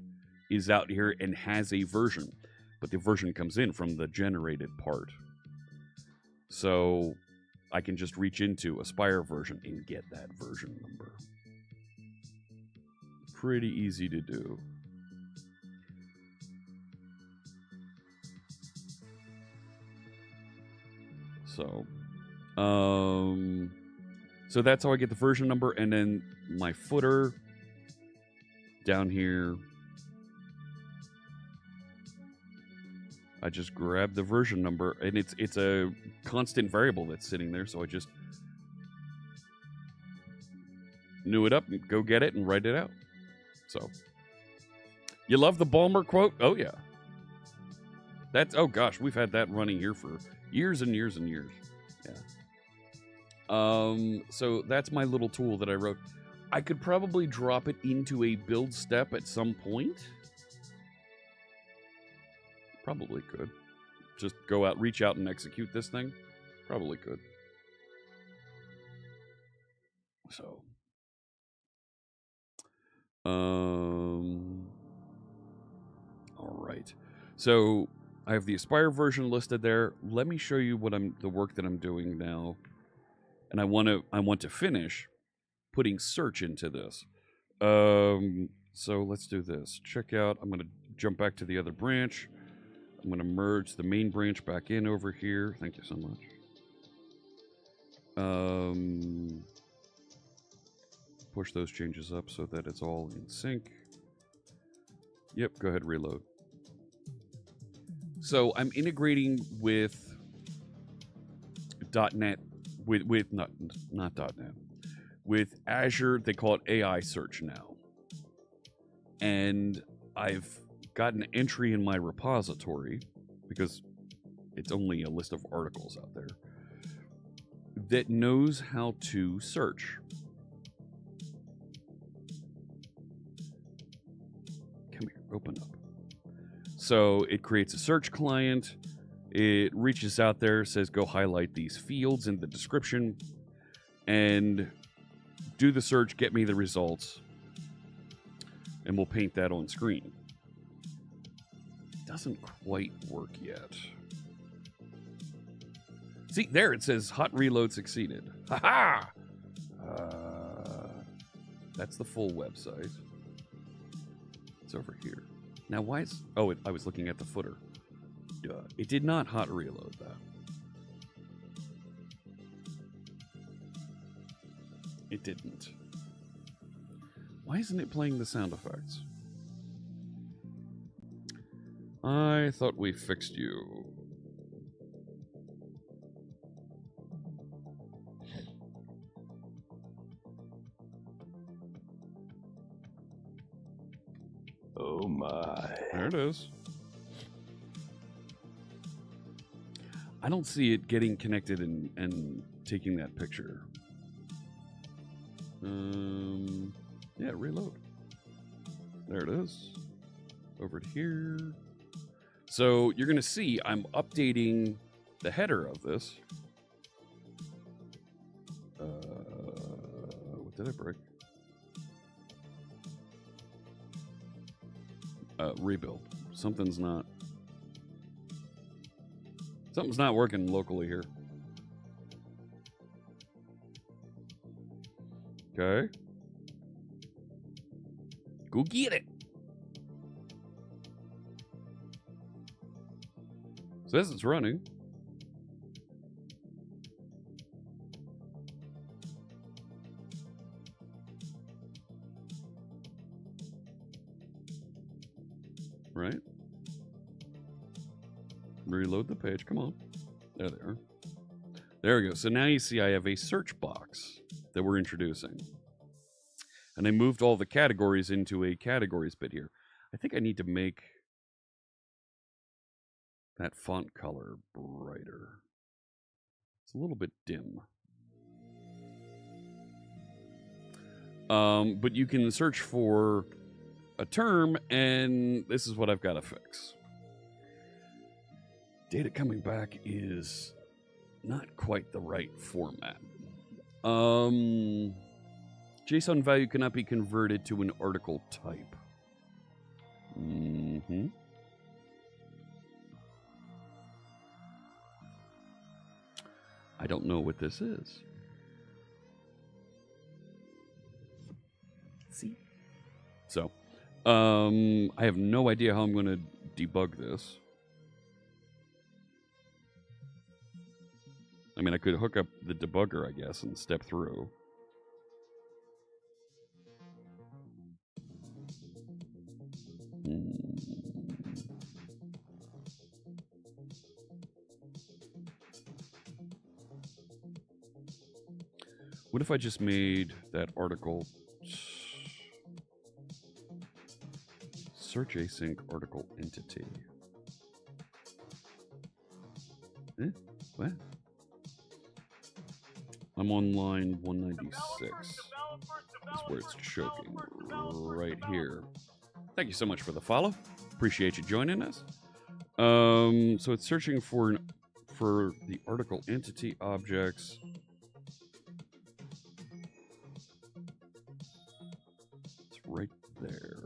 is out here and has a version, but the version comes in from the generated part. So I can just reach into Aspire version and get that version number. Pretty easy to do. So, so that's how I get the version number, and then my footer down here. I just grab the version number, and it's a constant variable that's sitting there, so I just new it up and go get it and write it out. So, you love the Ballmer quote? Oh, yeah. That's, oh gosh, we've had that running here for years and years and years. Yeah. So that's my little tool that I wrote. I could probably drop it into a build step at some point. Probably could. Just go out, reach out and execute this thing. Probably could. So. All right. So I have the Aspire version listed there. Let me show you what the work that I'm doing now. And I want to finish putting search into this. So let's do this. Check out, I'm going to jump back to the other branch. I'm going to merge the main branch back in over here. Thank you so much. Push those changes up so that it's all in sync. Yep, go ahead, reload. So I'm integrating with .NET, with not .NET, with Azure. They call it AI Search now. And I've got an entry in my repository, because it's only a list of articles out there, that knows how to search. Come here, open up. So it creates a search client. It reaches out there, says go highlight these fields in the description and do the search, get me the results, and we'll paint that on screen. Doesn't quite work yet. See, there it says hot reload succeeded. Ha-ha! That's the full website. It's over here. Now, why is... Oh, I was looking at the footer. Duh. It did not hot reload that. It didn't. Why isn't it playing the sound effects? I thought we fixed you. Oh my. There it is. I don't see it getting connected and taking that picture. Yeah, reload. There it is. over to here. So you're going to see I'm updating the header of this. What did I break? Rebuild. Something's not working locally here. Okay. Go get it. Says it's running. Right? Reload the page. Come on. There they are. There we go. So now you see I have a search box that we're introducing. And I moved all the categories into a categories bit here. I think I need to make that font color brighter. It's a little bit dim. But you can search for a term, and this is what I've got to fix. Data coming back is not quite the right format. JSON value cannot be converted to an article type. I don't know what this is. See? So, I have no idea how I'm going to debug this. I mean, I could hook up the debugger, I guess, and step through. What if I just made that article search async article entity? What? I'm on line 196. That's where it's choking. Right here. Thank you so much for the follow. Appreciate you joining us. So it's searching for the article entity objects. It's right there.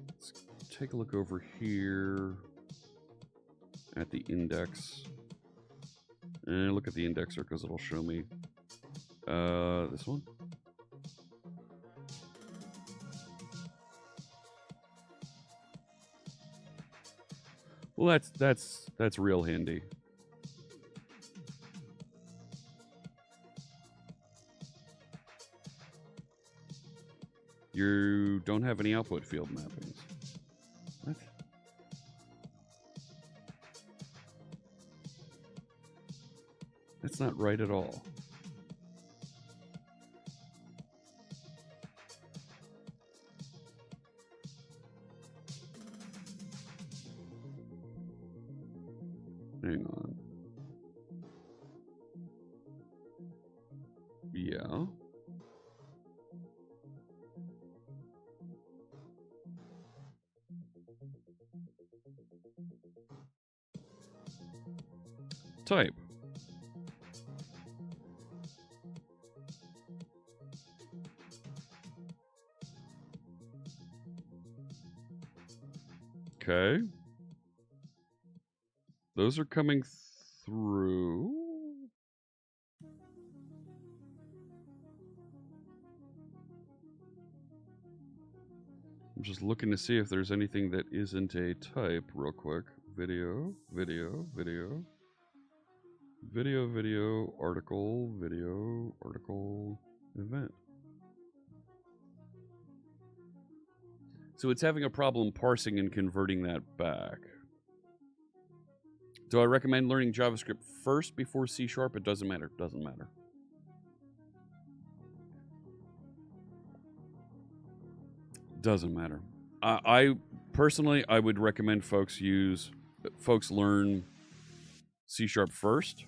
Let's take a look over here at the index. And look at the indexer because it'll show me this one. Well, that's real handy. You don't have any output field mappings. What? That's not right at all. Hang on. Yeah. Type. Okay. Those are coming through. I'm just looking to see if there's anything that isn't a type real quick. Video, video, video. Video, video, article, video, article, event. So it's having a problem parsing and converting that back. Do I recommend learning JavaScript first before C#? It doesn't matter. Doesn't matter. Doesn't matter. I personally, I would recommend folks learn C# first,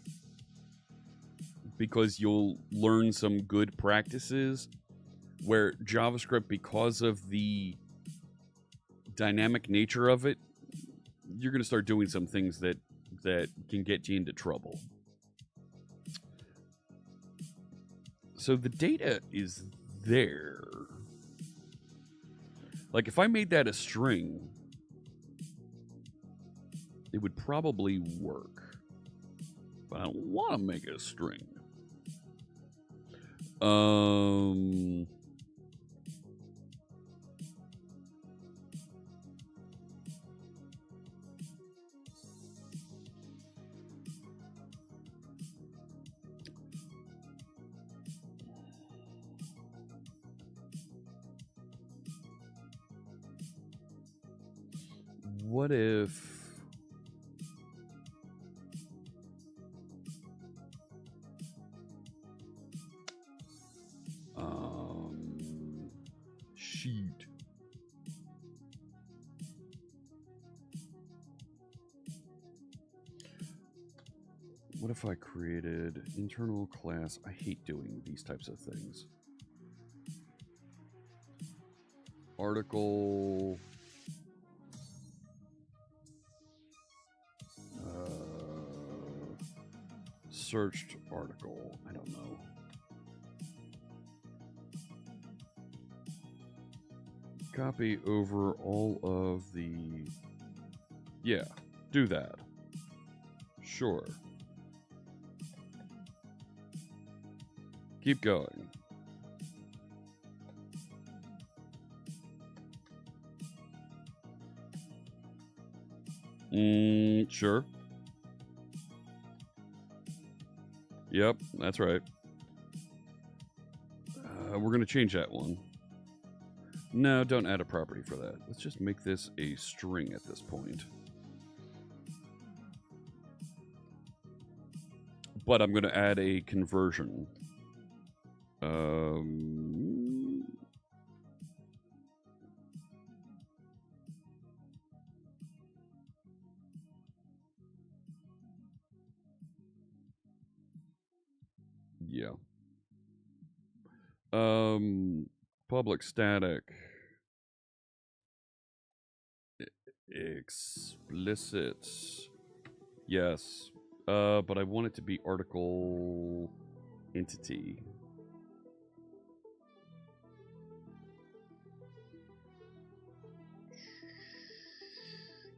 because you'll learn some good practices where JavaScript, because of the dynamic nature of it, you're going to start doing some things that can get you into trouble. So the data is there. Like if I made that a string, it would probably work. But I don't want to make it a string. What if shoot. What if I created internal class? I hate doing these types of things. Article searched article. I don't know. Copy over all of the... Yeah, do that. Sure. Keep going. Sure. Yep, that's right. We're going to change that one. No, don't add a property for that. Let's just make this a string at this point. But I'm going to add a conversion. Yeah. Public static. Explicit. Yes. But I want it to be article entity.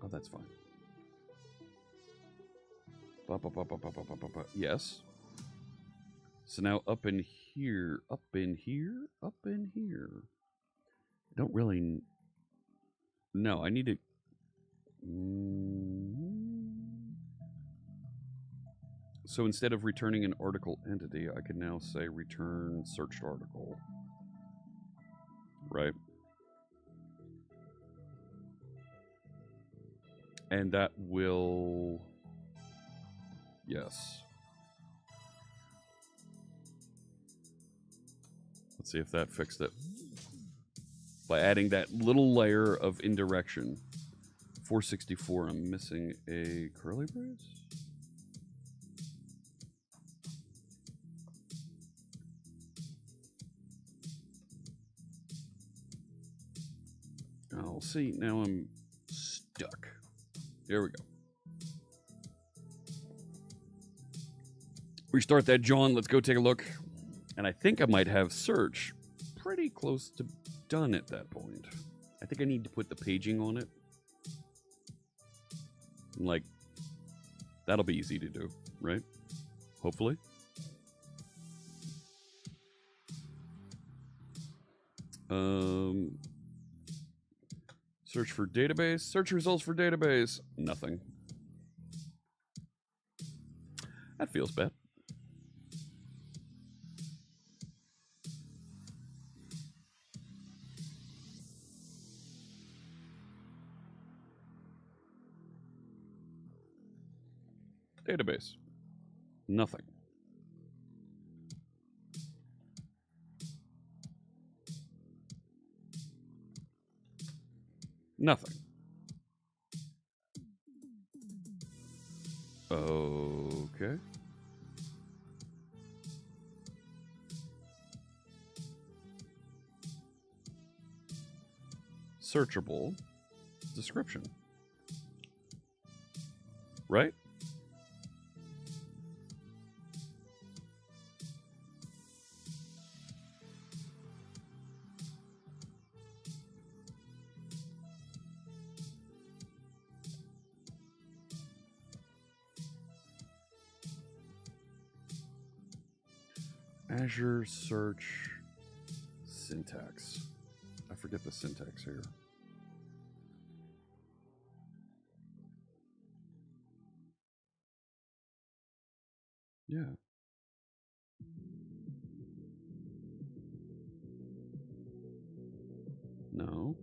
Oh, that's fine. Yes. So now up in here. I don't really... No, I need to... So instead of returning an article entity, I can now say return searched article. Right? And that will... Yes. Let's see if that fixed it. By adding that little layer of indirection. 464, I'm missing a curly brace? Oh, see, now I'm stuck. There we go. Restart that, John. Let's go take a look. And I think I might have search pretty close to done at that point. I think I need to put the paging on it. Like, that'll be easy to do, right? Hopefully. Search for database. Search results for database. Nothing. That feels bad. Database. Nothing. Nothing. Okay. searchable description. Right? Azure Search syntax. I forget the syntax here. Yeah. No.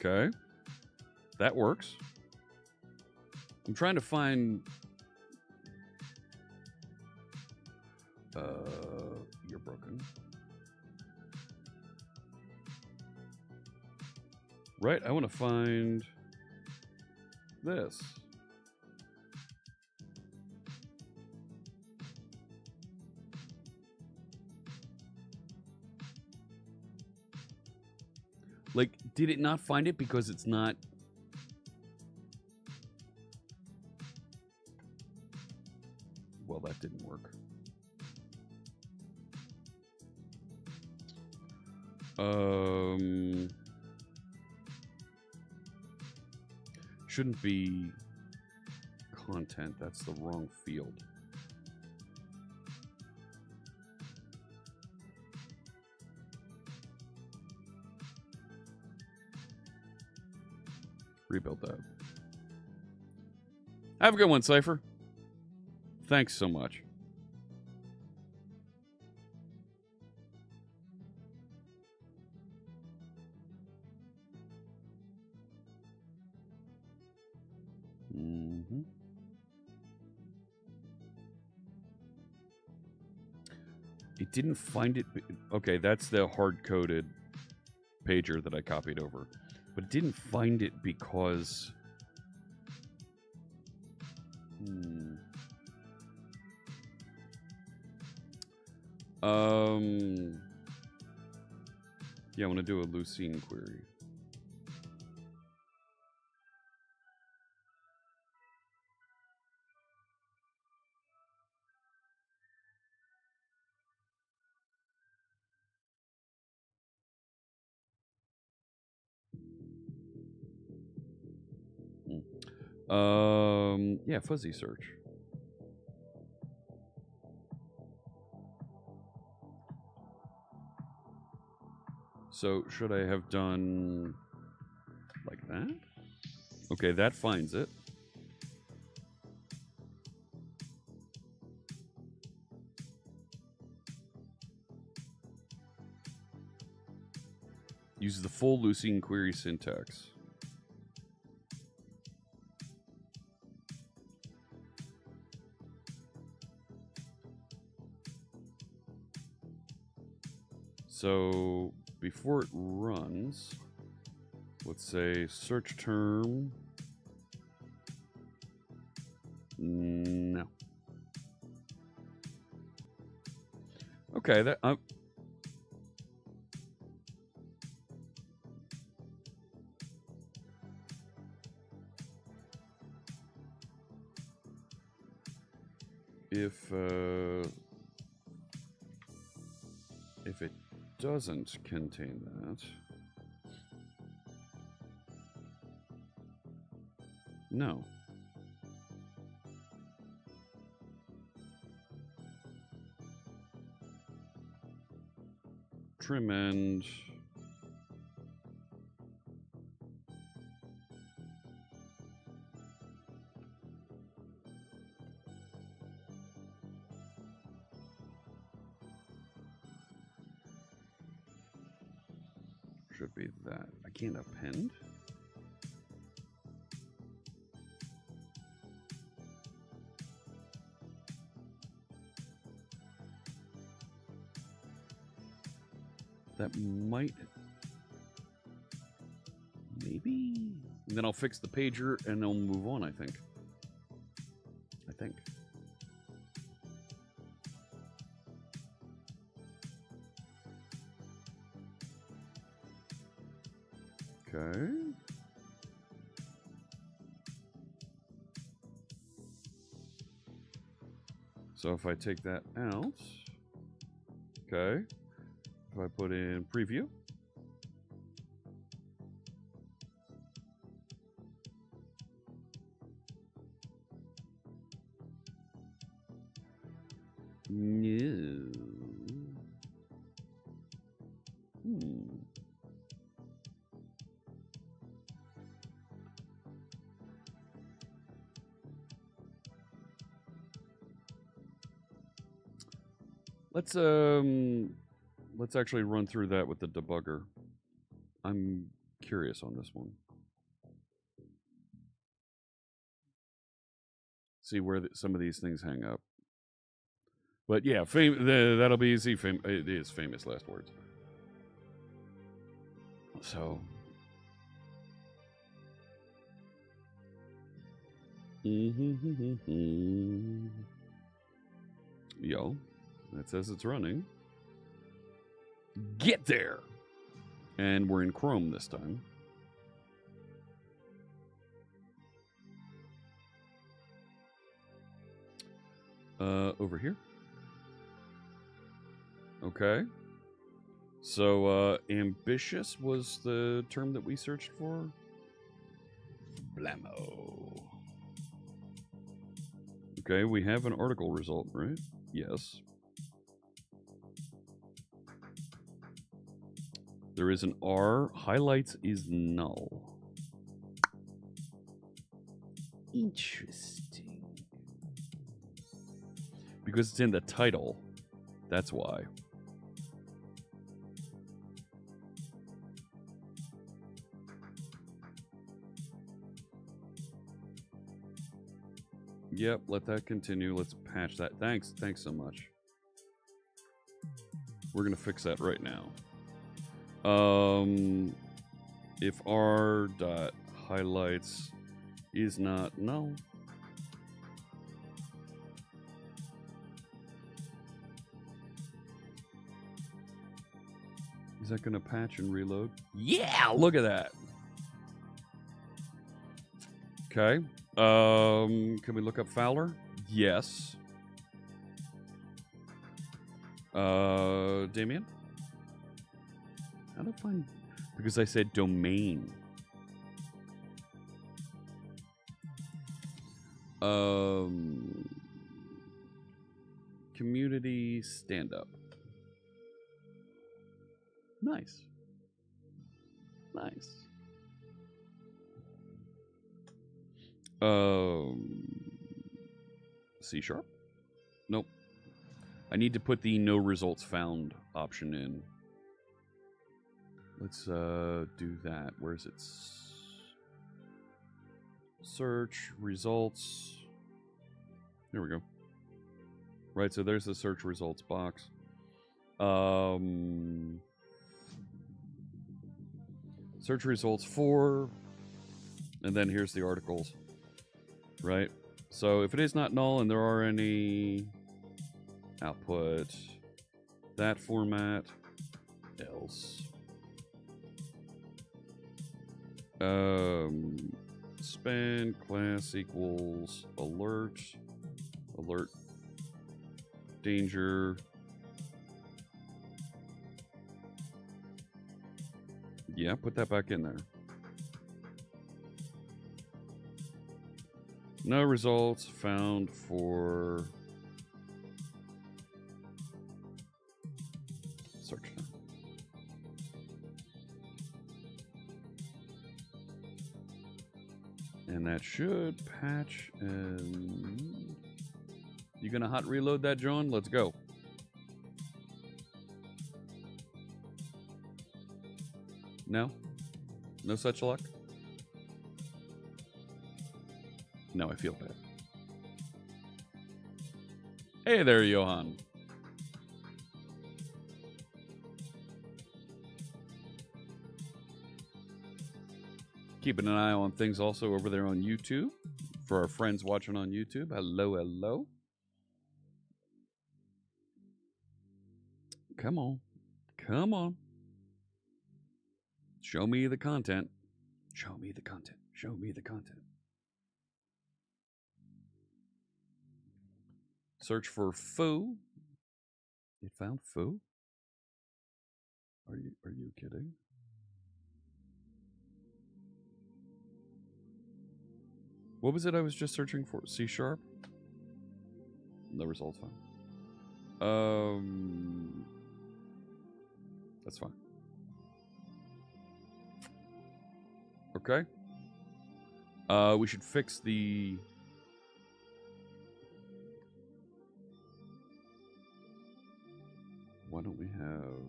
Okay. That works. I'm trying to find... you're broken. Right, I want to find this. Like, did it not find it because it's not... Well, that didn't work. Shouldn't be content. That's the wrong field. Rebuild that. Have a good one, Cypher. Thanks so much. It didn't find it. Okay, that's the hard-coded pager that I copied over. But it didn't find it because... Yeah, I want to do a Lucene query. Yeah, fuzzy search. So, should I have done like that? Okay, that finds it. Use the full Lucene query syntax. So, before it runs, let's say search term. No. Okay, that if it doesn't contain that, no. Trim end. Should be that. I can't append. That might baby. And then I'll fix the pager and then we'll move on, I think. Okay. So if I take that out, okay. If I put in preview, no. Let's actually run through that with the debugger. I'm curious on this one. See where some of these things hang up. But yeah, that'll be easy. It is famous last words. So. Yo, that says it's running. Get there! And we're in Chrome this time. Over here. Okay. So, ambitious was the term that we searched for. Blammo. Okay, we have an article result, right? Yes. There is an R. Highlights is null. Interesting. Because it's in the title. That's why. Yep, let that continue. Let's patch that. Thanks so much. We're going to fix that right now. If r dot highlights is not null, is that going to patch and reload? Yeah, look at that. Okay. Can we look up Fowler? Yes. Damien? How to find... Because I said domain. Community stand-up. Nice. Nice. C#? Nope. I need to put the no results found option in. Let's do that. Where's it? Search results. There we go. Right, so there's the search results box. Search results for, and then here's the articles. Right? So if it is not null and there are any output, that format, else. Span class equals alert, alert, danger. Yeah, put that back in there. No results found for search. And that should patch and... You gonna hot reload that, John? Let's go. No? No such luck? No, I feel bad. Hey there, Johan. Keeping an eye on things also over there on YouTube. For our friends watching on YouTube, hello, hello. Come on. Come on. Show me the content. Show me the content. Show me the content. Search for foo. It found foo? Are you kidding? What was it I was just searching for? C#? No results found. That's fine. Okay. We should fix the... Why don't we have...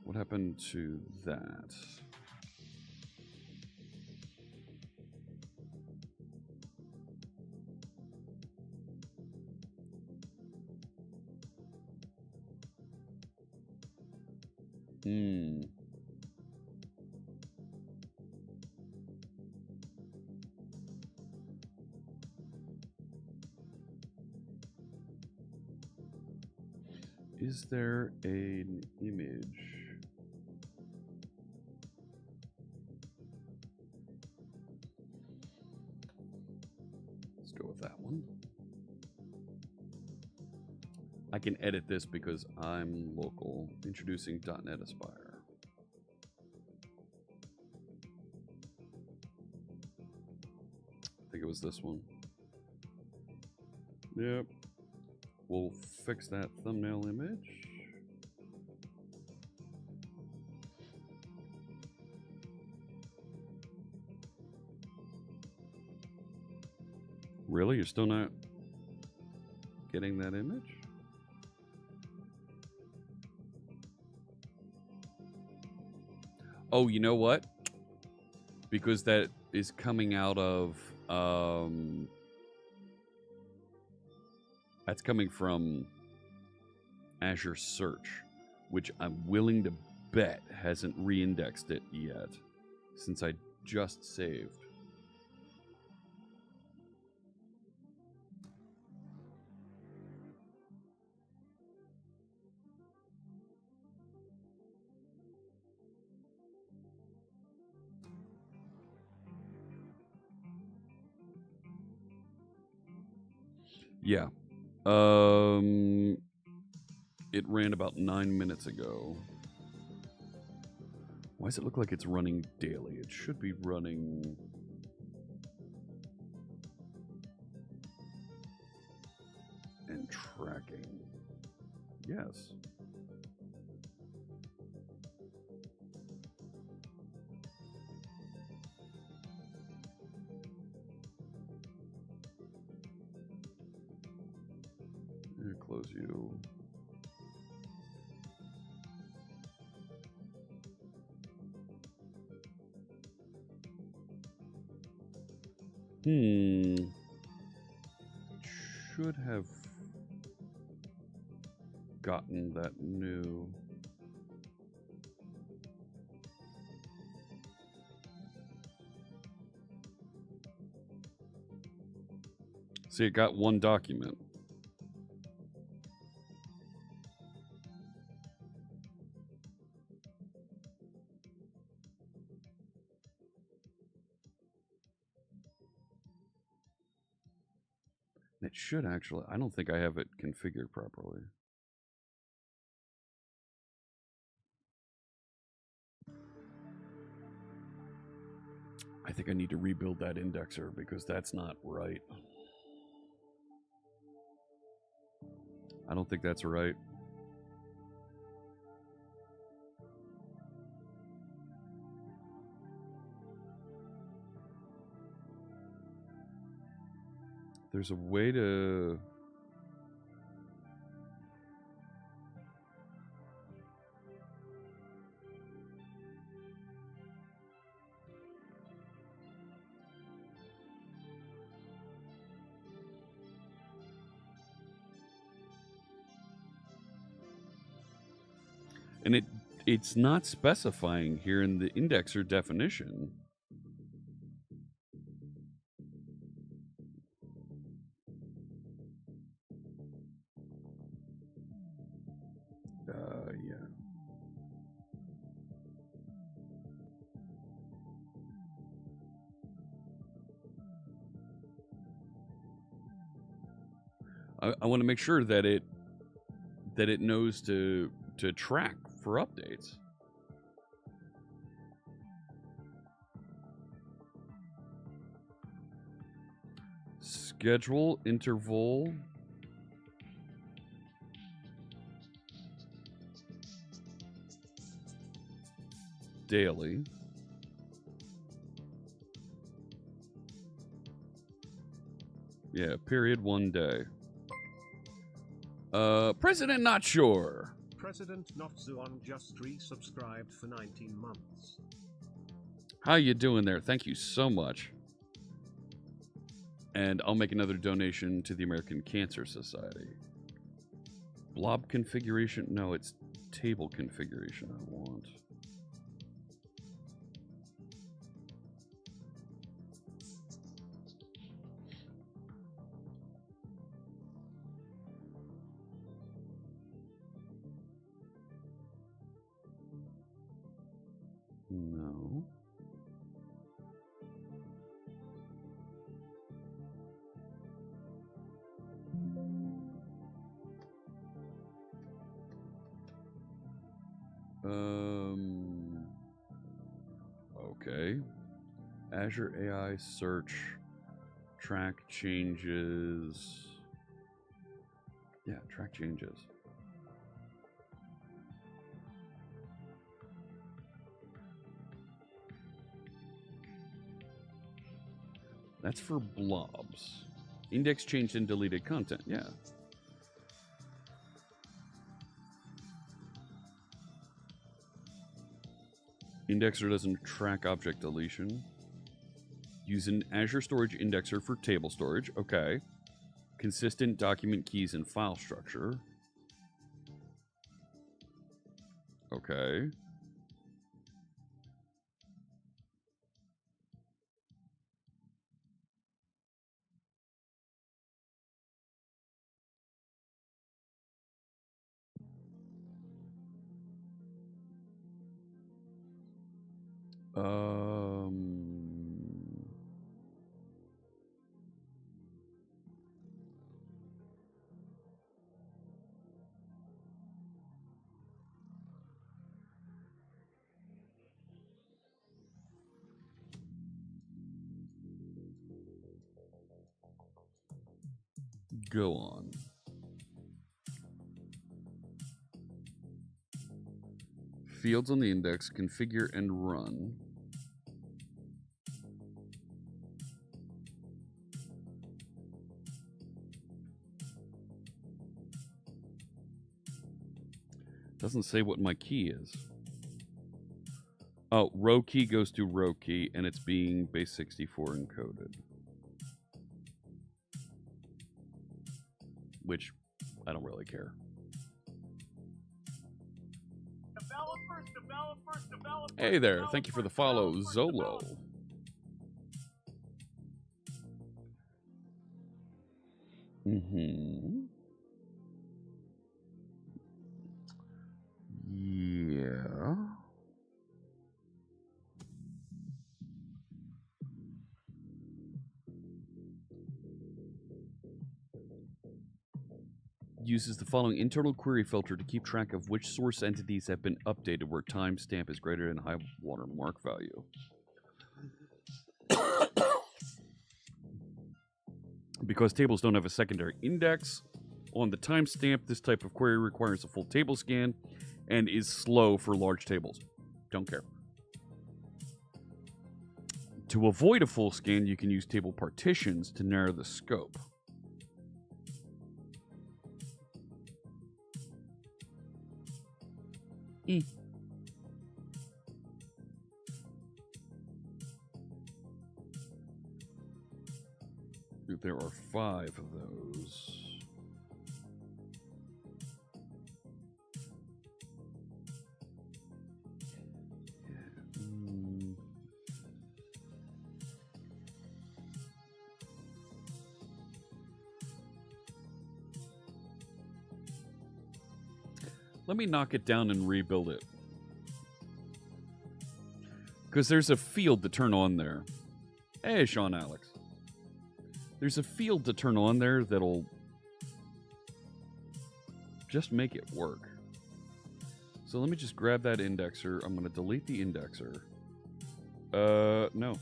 What happened to that? Is there an image? Let's go with that one. I can edit this because I'm local. Introducing .NET Aspire. I think it was this one. Yep. We'll fix that thumbnail image. Really? You're still not getting that image? Oh, you know what? Because that is coming out of... that's coming from Azure Search, which I'm willing to bet hasn't re-indexed it yet, since I just saved. Yeah. It ran about 9 minutes ago. Why does it look like it's running daily? It should be running... and tracking. Yes. Close you. Should have gotten that new. See, it got one document. It should actually. I don't think I have it configured properly. I think I need to rebuild that indexer because that's not right. I don't think that's right. There's a way to... And it's not specifying here in the indexer definition. Yeah. I want to make sure that it knows to track for updates. Schedule interval. Daily. Yeah, period 1 day. President not sure. President not Zuon just resubscribed for 19 months. How you doing there? Thank you so much. And I'll make another donation to the American Cancer Society. Blob configuration? No, it's table configuration I want. No. Okay. Azure AI Search track changes. Yeah, track changes. That's for blobs. Index changed and deleted content. Yeah. Indexer doesn't track object deletion. Use an Azure Storage Indexer for table storage. Okay. Consistent document keys and file structure. Okay. Go on. Fields on the index, configure and run. Doesn't say what my key is. Oh, row key goes to row key, and it's being base 64 encoded. Which, I don't really care. Developers. Hey there, thank you for the follow, Zolo. Yeah. Uses the following internal query filter to keep track of which source entities have been updated where timestamp is greater than high watermark value. Because tables don't have a secondary index on the timestamp, this type of query requires a full table scan and is slow for large tables. Don't care. To avoid a full scan, you can use table partitions to narrow the scope. There are 5 of those. Let me knock it down and rebuild it. Because there's a field to turn on there. Hey, Sean Alex. There's a field to turn on there that'll just make it work. So let me just grab that indexer. I'm going to delete the indexer. No.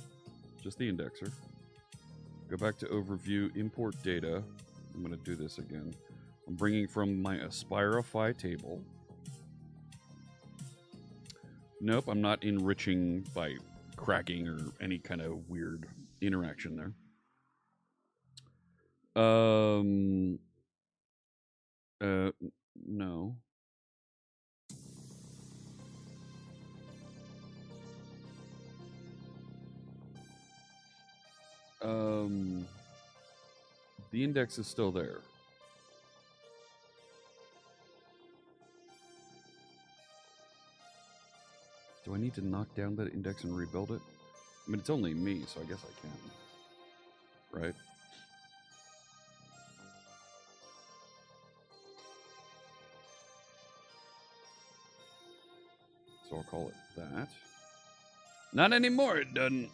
Just the indexer. Go back to overview, import data. I'm going to do this again. I'm bringing from my Aspirify table. Nope, I'm not enriching by cracking or any kind of weird interaction there. No. The index is still there. Do I need to knock down that index and rebuild it? I mean, it's only me, so I guess I can. Right? So I'll call it that. Not anymore, it doesn't.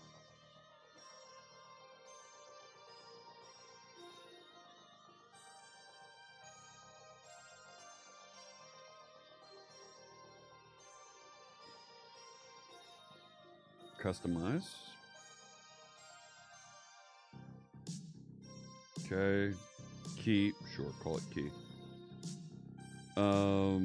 Customize. Okay. Key. Sure, call it key. All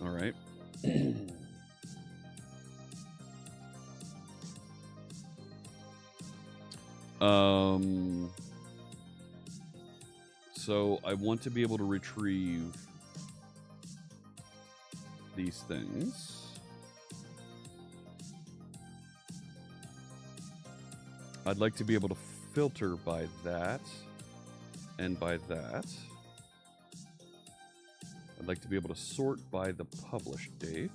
right. So I want to be able to retrieve these things. I'd like to be able to filter by that and by that. I'd like to be able to sort by the publish date.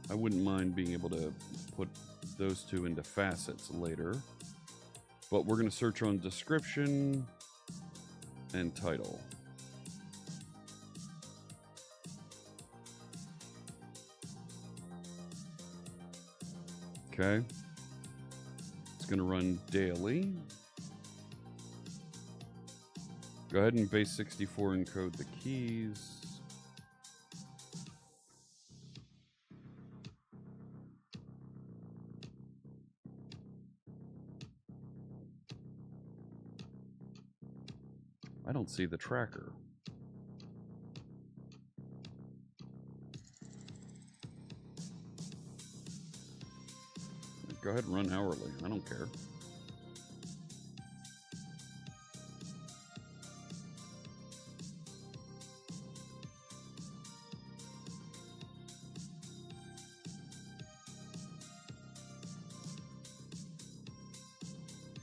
I wouldn't mind being able to put those two into facets later. But we're going to search on description and title. Okay. It's going to run daily. Go ahead and base 64 encode the keys. I don't see the tracker. Go ahead and run hourly. I don't care.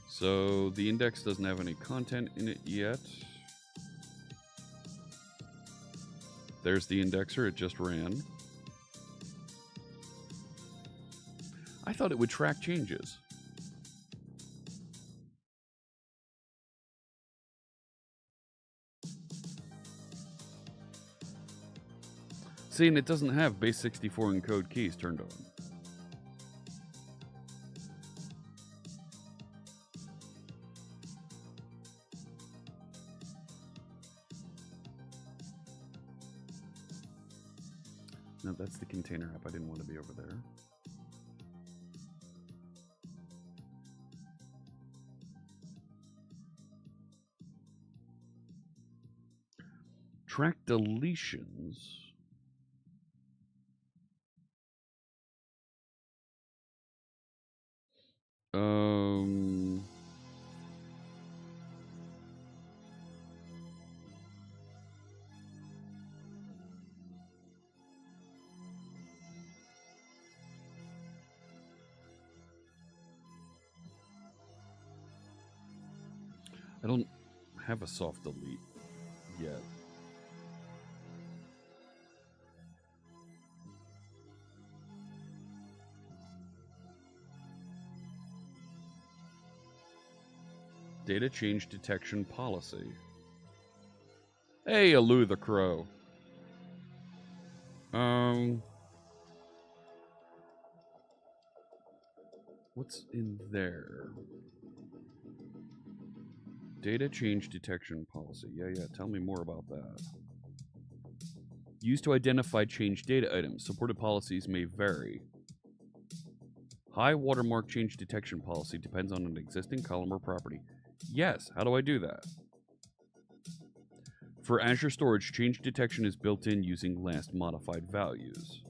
So the index doesn't have any content in it yet. There's the indexer, it just ran. I thought it would track changes. See, and it doesn't have base 64 encode keys turned on. No, that's the container app. I didn't want to be over there. Track deletions. I don't have a soft delete yet. Data change detection policy. Hey, Aloo the Crow. What's in there? Data change detection policy. Yeah. Tell me more about that. Used to identify changed data items. Supported policies may vary. High watermark change detection policy depends on an existing column or property. Yes. How do I do that? For Azure Storage, change detection is built in using last modified values.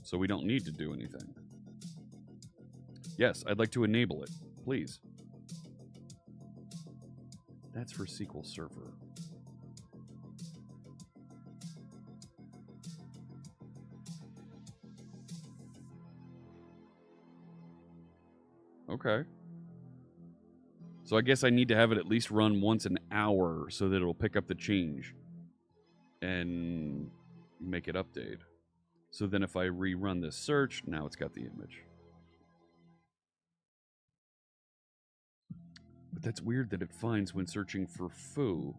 So we don't need to do anything. Yes, I'd like to enable it. Please. That's for SQL Server. Okay. So I guess I need to have it at least run once an hour so that it'll pick up the change and make it update. So then if I rerun this search, now it's got the image. But that's weird that it finds when searching for foo.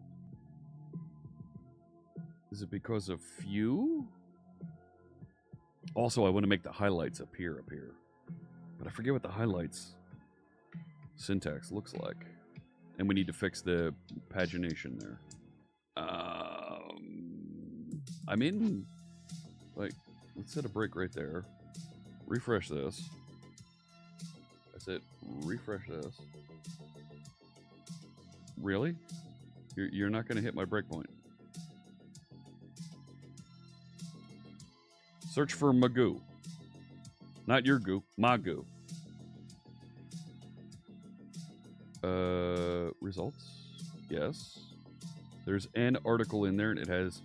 Is it because of few? Also, I want to make the highlights appear. But I forget what the highlights syntax looks like. And we need to fix the pagination there. I'm in, like, let's set a break right there. Refresh this. That's it. Refresh this. Really? You're not going to hit my breakpoint. Search for Magoo. Not your goo, Magoo. Results? Yes. There's an article in there and it has...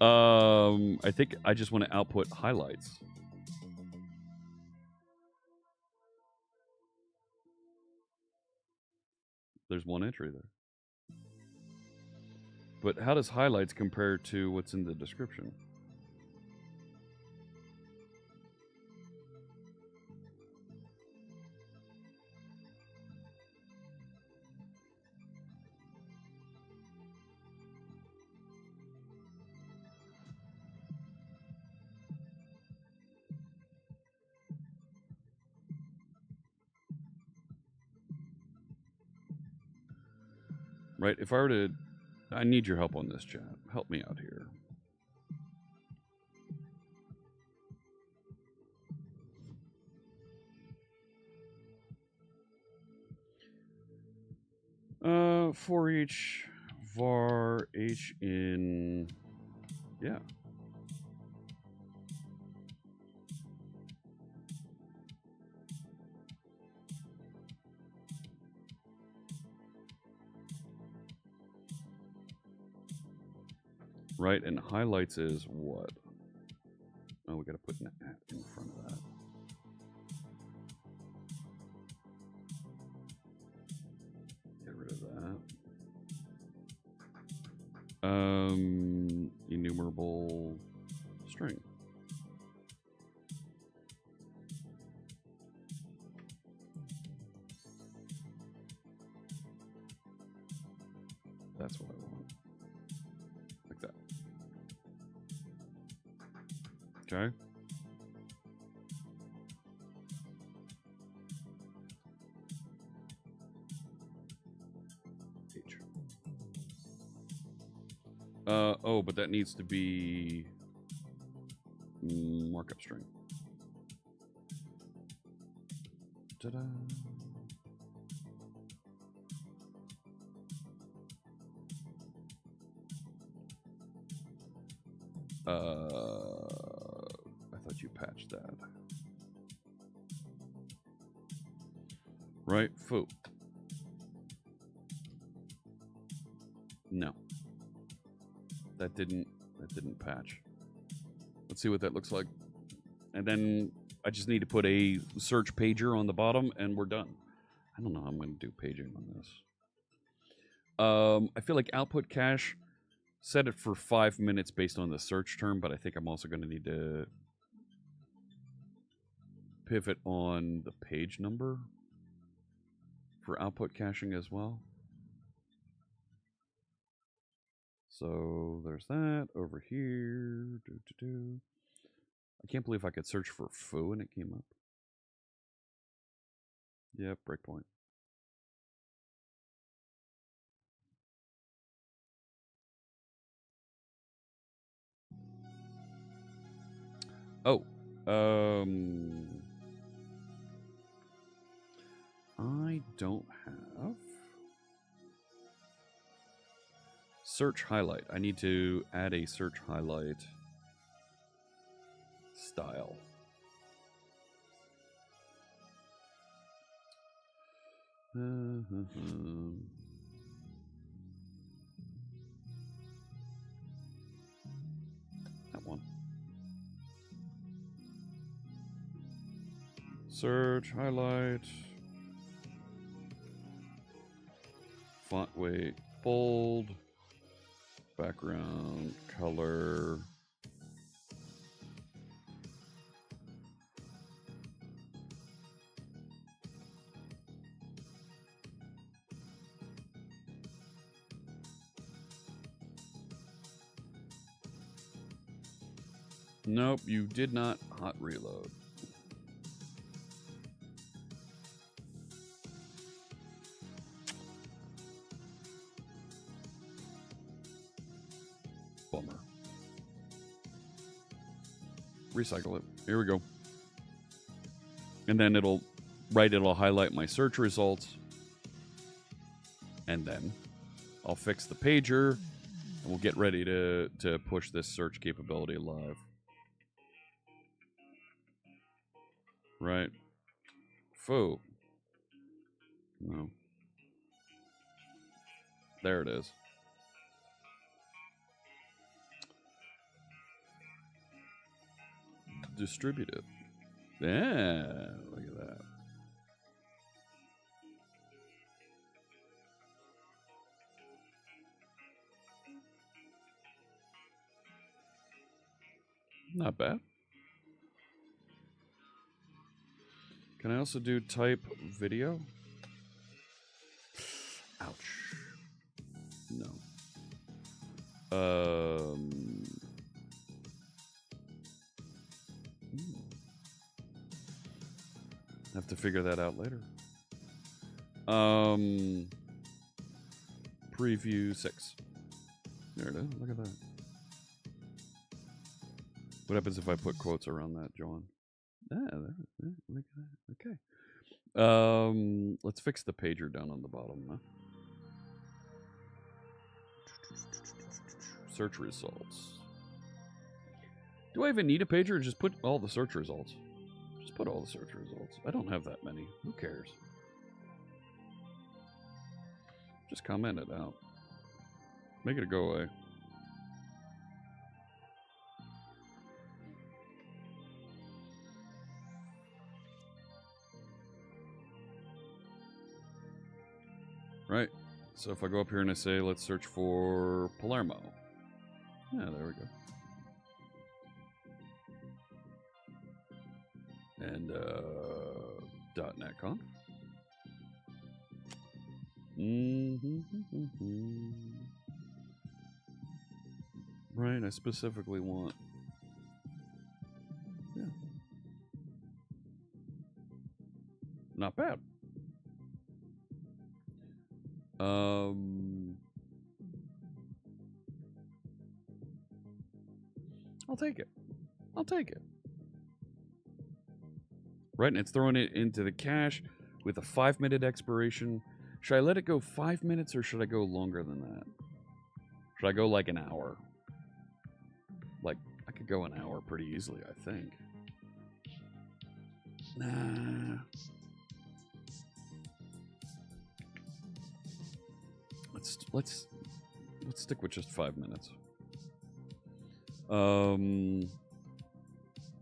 I think I just want to output highlights. There's one entry there. But how does highlights compare to what's in the description? Right, if I were to... I need your help on this, chat. Help me out here. For each var h in... Yeah. Right, and highlights is what? Oh, we gotta put an at in front of that. Get rid of that. Enumerable string. That's what I want. Like that. Okay. H. Oh, but that needs to be markup string. Ta-da. I thought you patched that. Right, foo. No. That didn't patch. Let's see what that looks like And then I just need to put a search pager on the bottom, and we're done. I don't know how I'm going to do paging on this. I feel like output cache, set it for 5 minutes based on the search term, but I think I'm also going to need to pivot on the page number for output caching as well. So there's that over here. I can't believe I could search for foo and it came up. Yep, breakpoint. Oh, I don't have search highlight. I need to add a search highlight style. That one. Search highlight. Font weight bold. Background color. Nope, you did not hot reload. Bummer. Recycle it. Here we go. And then it'll highlight my search results. And then I'll fix the pager and we'll get ready to push this search capability live. Right. Foo. No. There it is. Distribute it. Yeah, look at that. Not bad. Can I also do type video? Ouch. No. Have to figure that out later. Preview 6. There it is. Look at that. What happens if I put quotes around that, John? Ah, look at that. Okay. Let's fix the pager down on the bottom. Huh? Search results. Do I even need a pager or just put all the search results? Just put all the search results. I don't have that many. Who cares? Just comment it out. Make it go away. Right. So if I go up here and I say, let's search for Palermo. Yeah, there we go. And .NET Conf. Right, I specifically want. Yeah. Not bad. I'll take it. I'll take it. Right, and it's throwing it into the cache with a 5-minute expiration. Should I let it go 5 minutes or should I go longer than that? Should I go like an hour? Like, I could go an hour pretty easily, I think. Nah. Let's stick with just 5 minutes.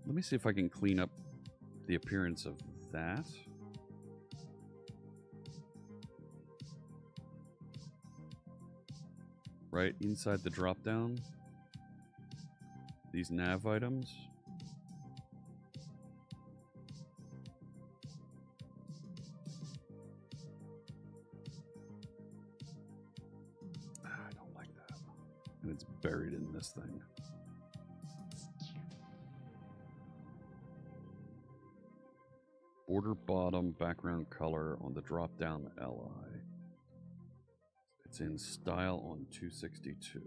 Let me see if I can clean up the appearance of that. Right inside the drop down, these nav items. I don't like that. And it's buried in this thing. Border bottom background color on the drop down LI. It's in style on 262.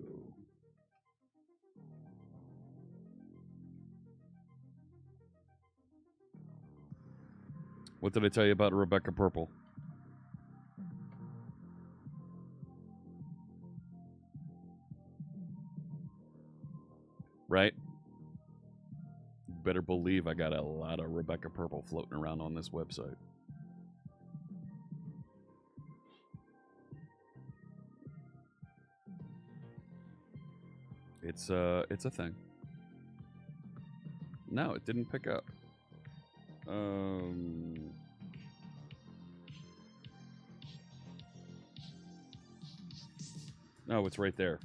What did I tell you about Rebecca Purple? Right? Better believe I got a lot of Rebecca Purple floating around on this website. It's a thing. No, it didn't pick up. No, it's right there.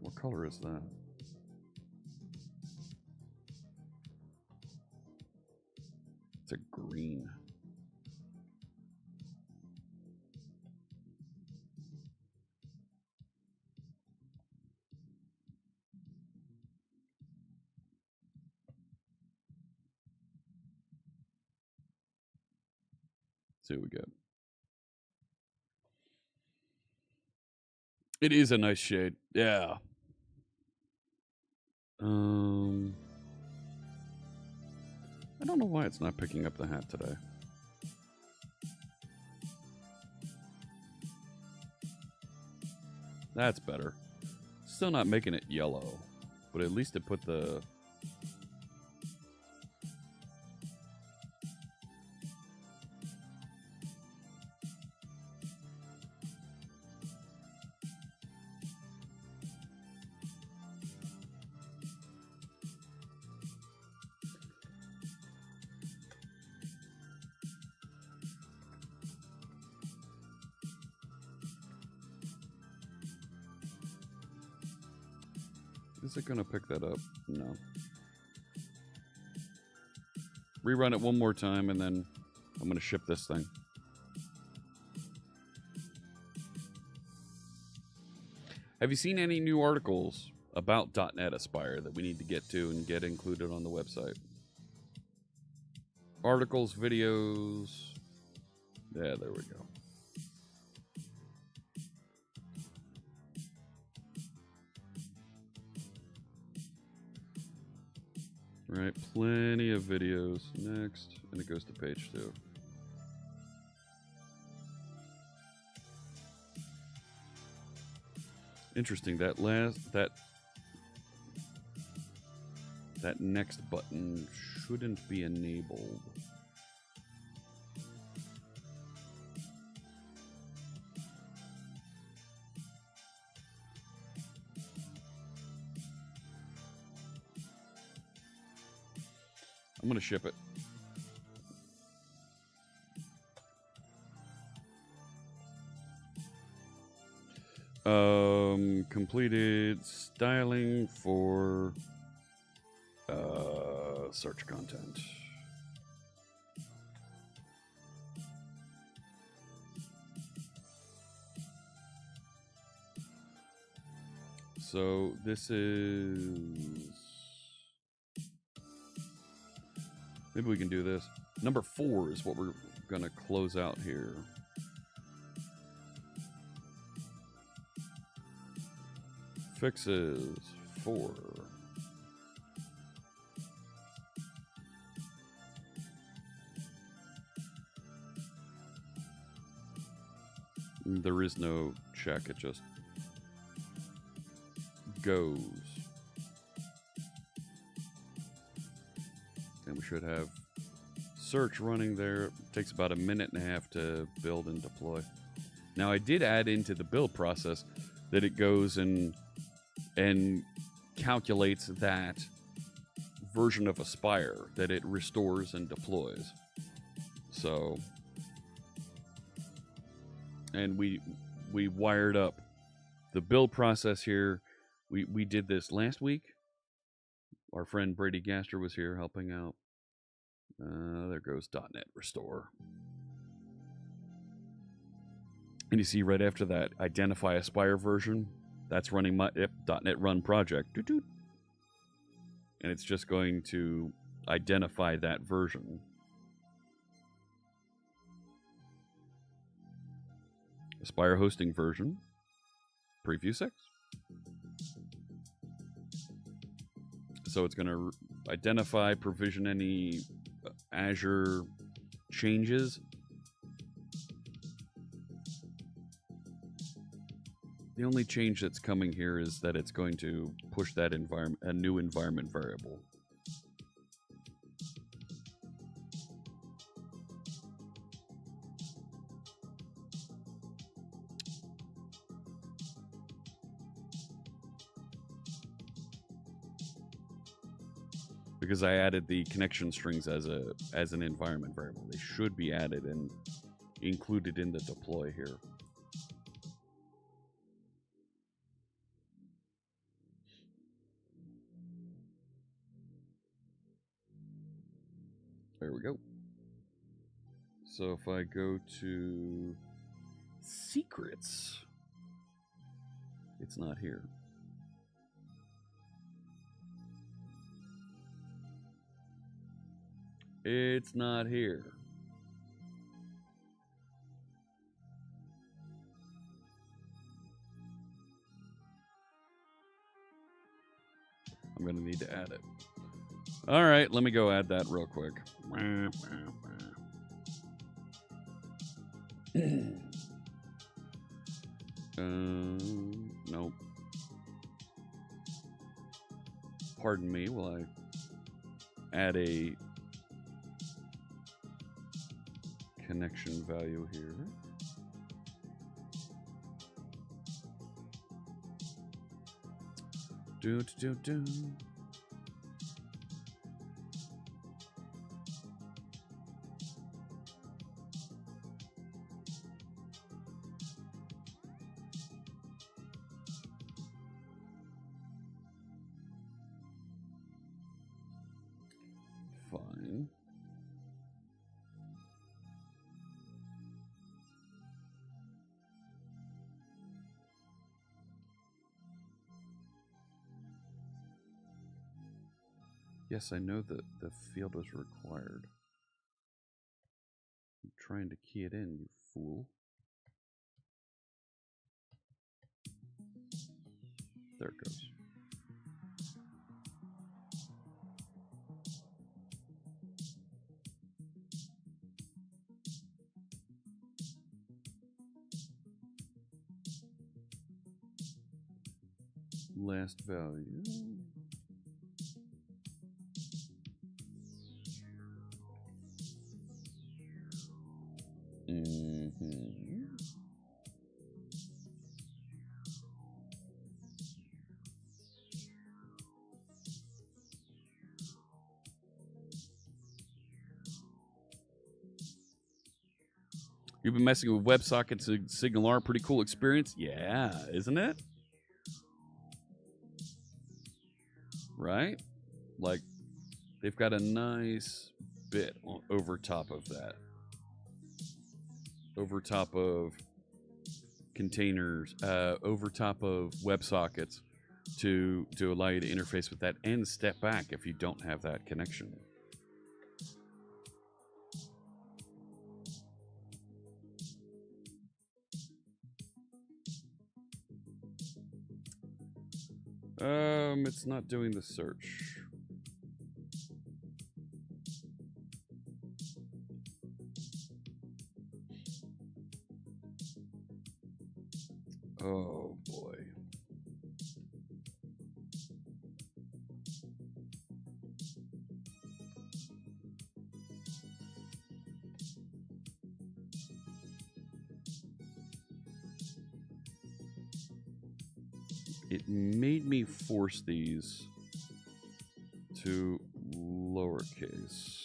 What color is that? It's a green. See what we get. It is a nice shade. Yeah. I don't know why it's not picking up the hat today. That's better. Still not making it yellow, but at least it put the... Is it going to pick that up? No. Rerun it one more time, and then I'm going to ship this thing. Have you seen any new articles about .NET Aspire that we need to get to and get included on the website? Articles, videos. Yeah, there we go. Right, plenty of videos. Next, and it goes to page 2. Interesting. That next button shouldn't be enabled. I'm going to ship it. Completed styling for search content. So this is... Maybe we can do this. Number 4 is what we're going to close out here. Fixes 4. There is no check, it just goes. And we should have search running there. It takes about a minute and a half to build and deploy. Now I did add into the build process that it goes and calculates that version of Aspire that it restores and deploys. So, and we wired up the build process here. We did this last week. Our friend Brady Gaster was here helping out. There goes .NET Restore. And you see right after that, identify Aspire version. That's running my .NET Run project. Doot-doot. And it's just going to identify that version. Aspire hosting version. Preview 6. So it's going to identify, provision any Azure changes. The only change that's coming here is that it's going to push that environment, a new environment variable. Because I added the connection strings as an environment variable. They should be added and included in the deploy here. There we go. So if I go to secrets, it's not here. It's not here. I'm going to need to add it. All right, let me go add that real quick. Nope. Pardon me while I add a connection value here. Do. Fine. Yes, I know that the field was required. I'm trying to key it in, you fool. There it goes. Last value. You've been messing with WebSockets and SignalR. Pretty cool experience. Yeah, isn't it? Right? Like, they've got a nice bit over top of that. Over top of containers, over top of WebSockets to allow you to interface with that and step back if you don't have that connection. It's not doing the search. Oh boy. It made me force these to lowercase.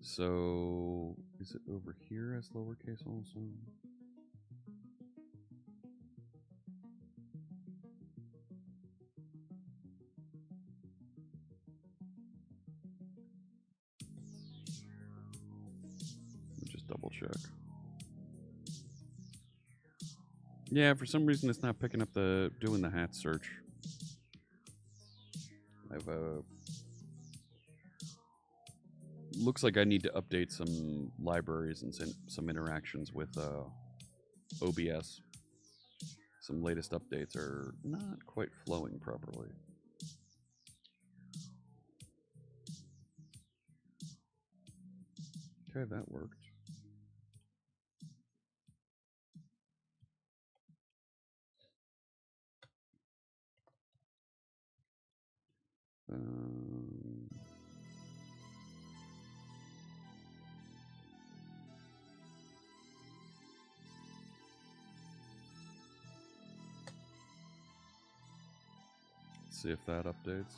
So, is it over here as lowercase also? Let me just double check. Yeah, for some reason it's not picking up doing the hat search. I've looks like I need to update some libraries and some interactions with OBS. Some latest updates are not quite flowing properly. Okay, that worked. Let's see if that updates.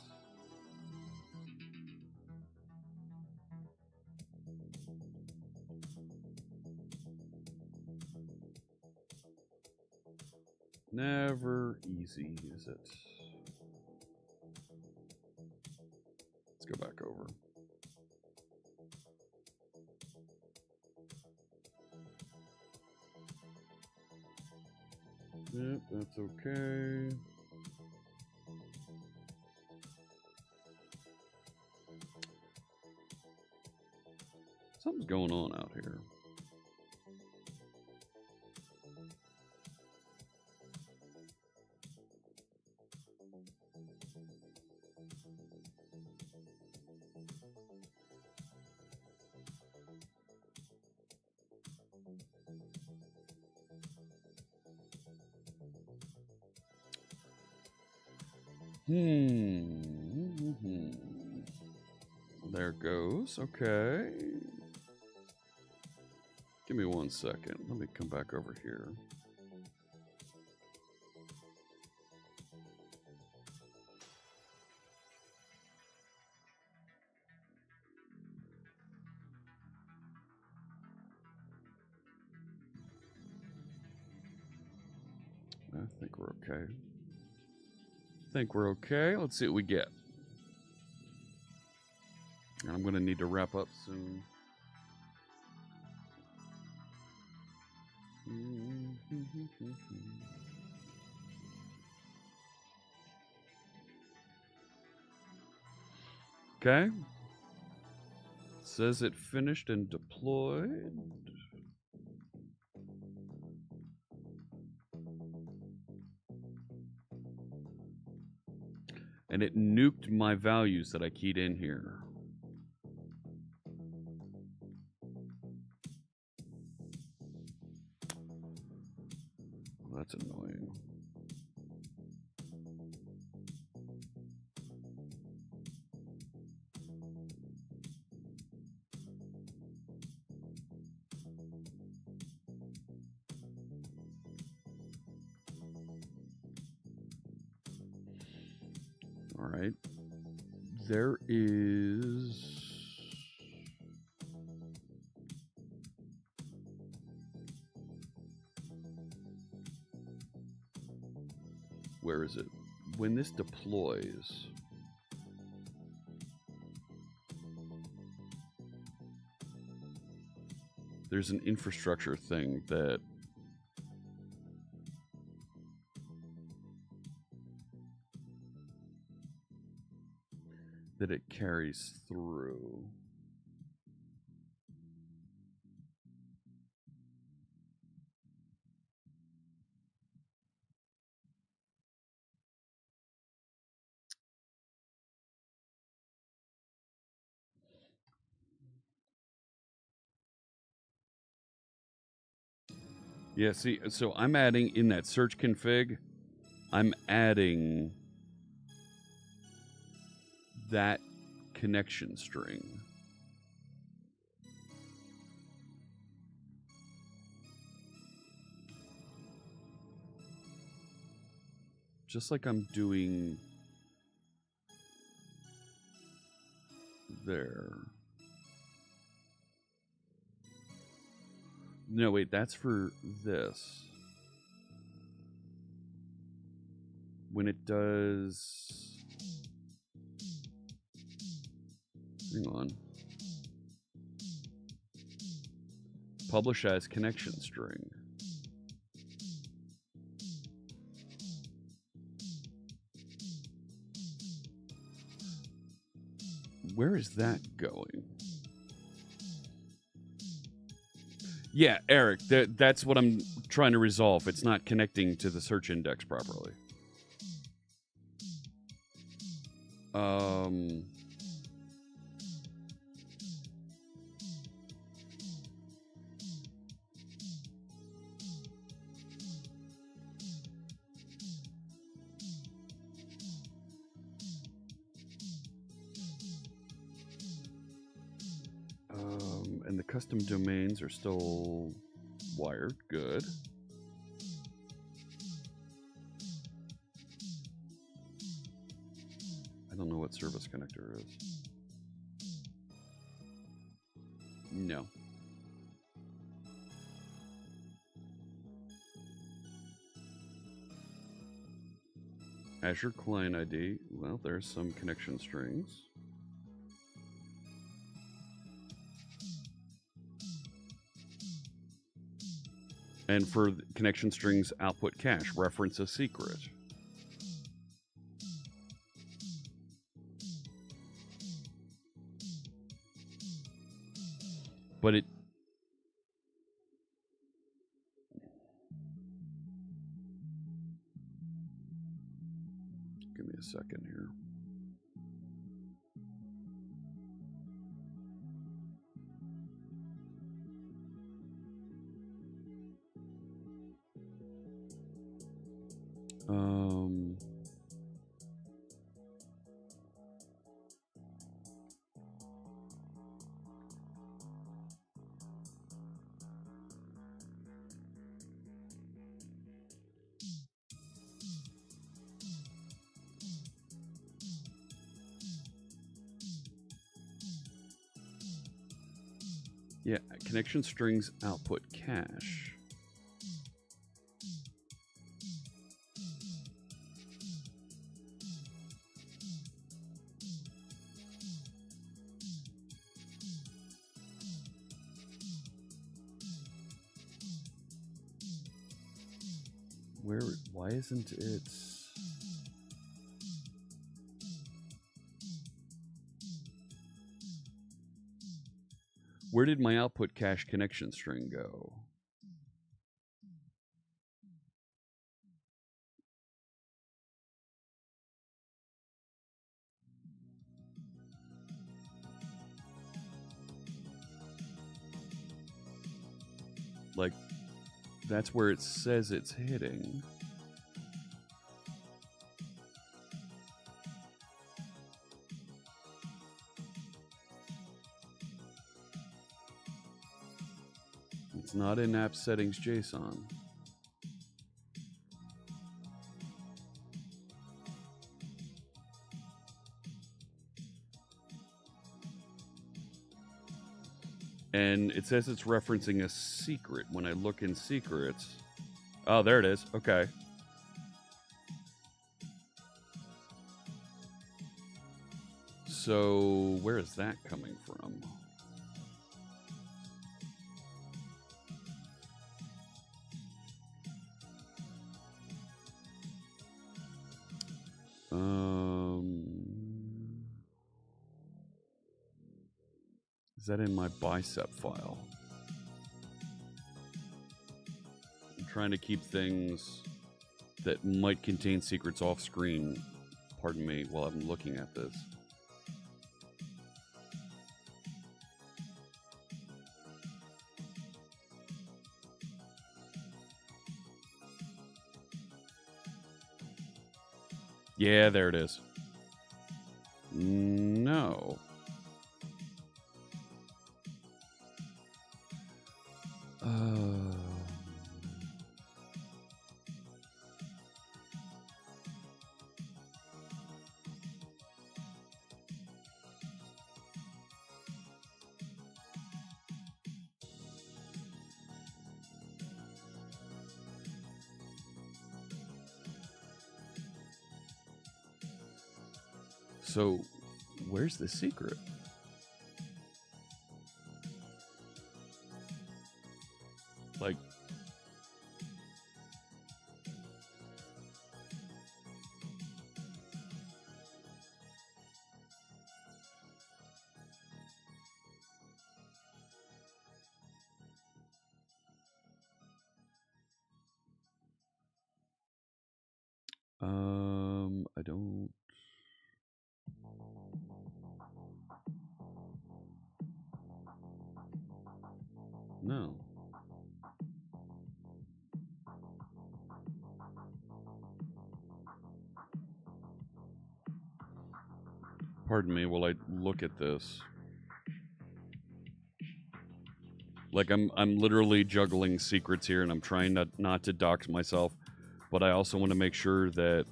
Never easy, is it? Let's go back over. Yep, that's okay. Something's going on out here. There goes. Okay. Give me 1 second. Let me come back over here. I think we're okay. Let's see what we get. I'm going to need to wrap up soon. Okay. Says it finished and deployed. And it nuked my values that I keyed in here. Well, that's annoying. All right. There is... Where is it? When this deploys... There's an infrastructure thing that... that it carries through. Yeah, see, so I'm adding in that search config, I'm adding that connection string. Just like I'm doing there. No, wait, that's for this. When it does... Hang on. Publish as connection string. Where is that going? Yeah, Eric, that's what I'm trying to resolve. It's not connecting to the search index properly. And the custom domains are still wired. Good. I don't know what service connector is. No. Azure Client ID. Well, there's some connection strings. And for connection strings output cache, reference a secret. But it... Give me a second here. Yeah, connection strings output cache. Why isn't it? Where did my output cache connection string go? Like, that's where it says it's hitting. It's not in app settings JSON. And it says it's referencing a secret. When I look in secrets, oh, there it is. Okay. So where is that coming from? Is that in my bicep file? I'm trying to keep things that might contain secrets off screen, pardon me, while I'm looking at this. Yeah, there it is. No. So, where's the secret? Like, I don't. No. Pardon me while I look at this. Like I'm literally juggling secrets here, and I'm trying not to dox myself, but I also want to make sure that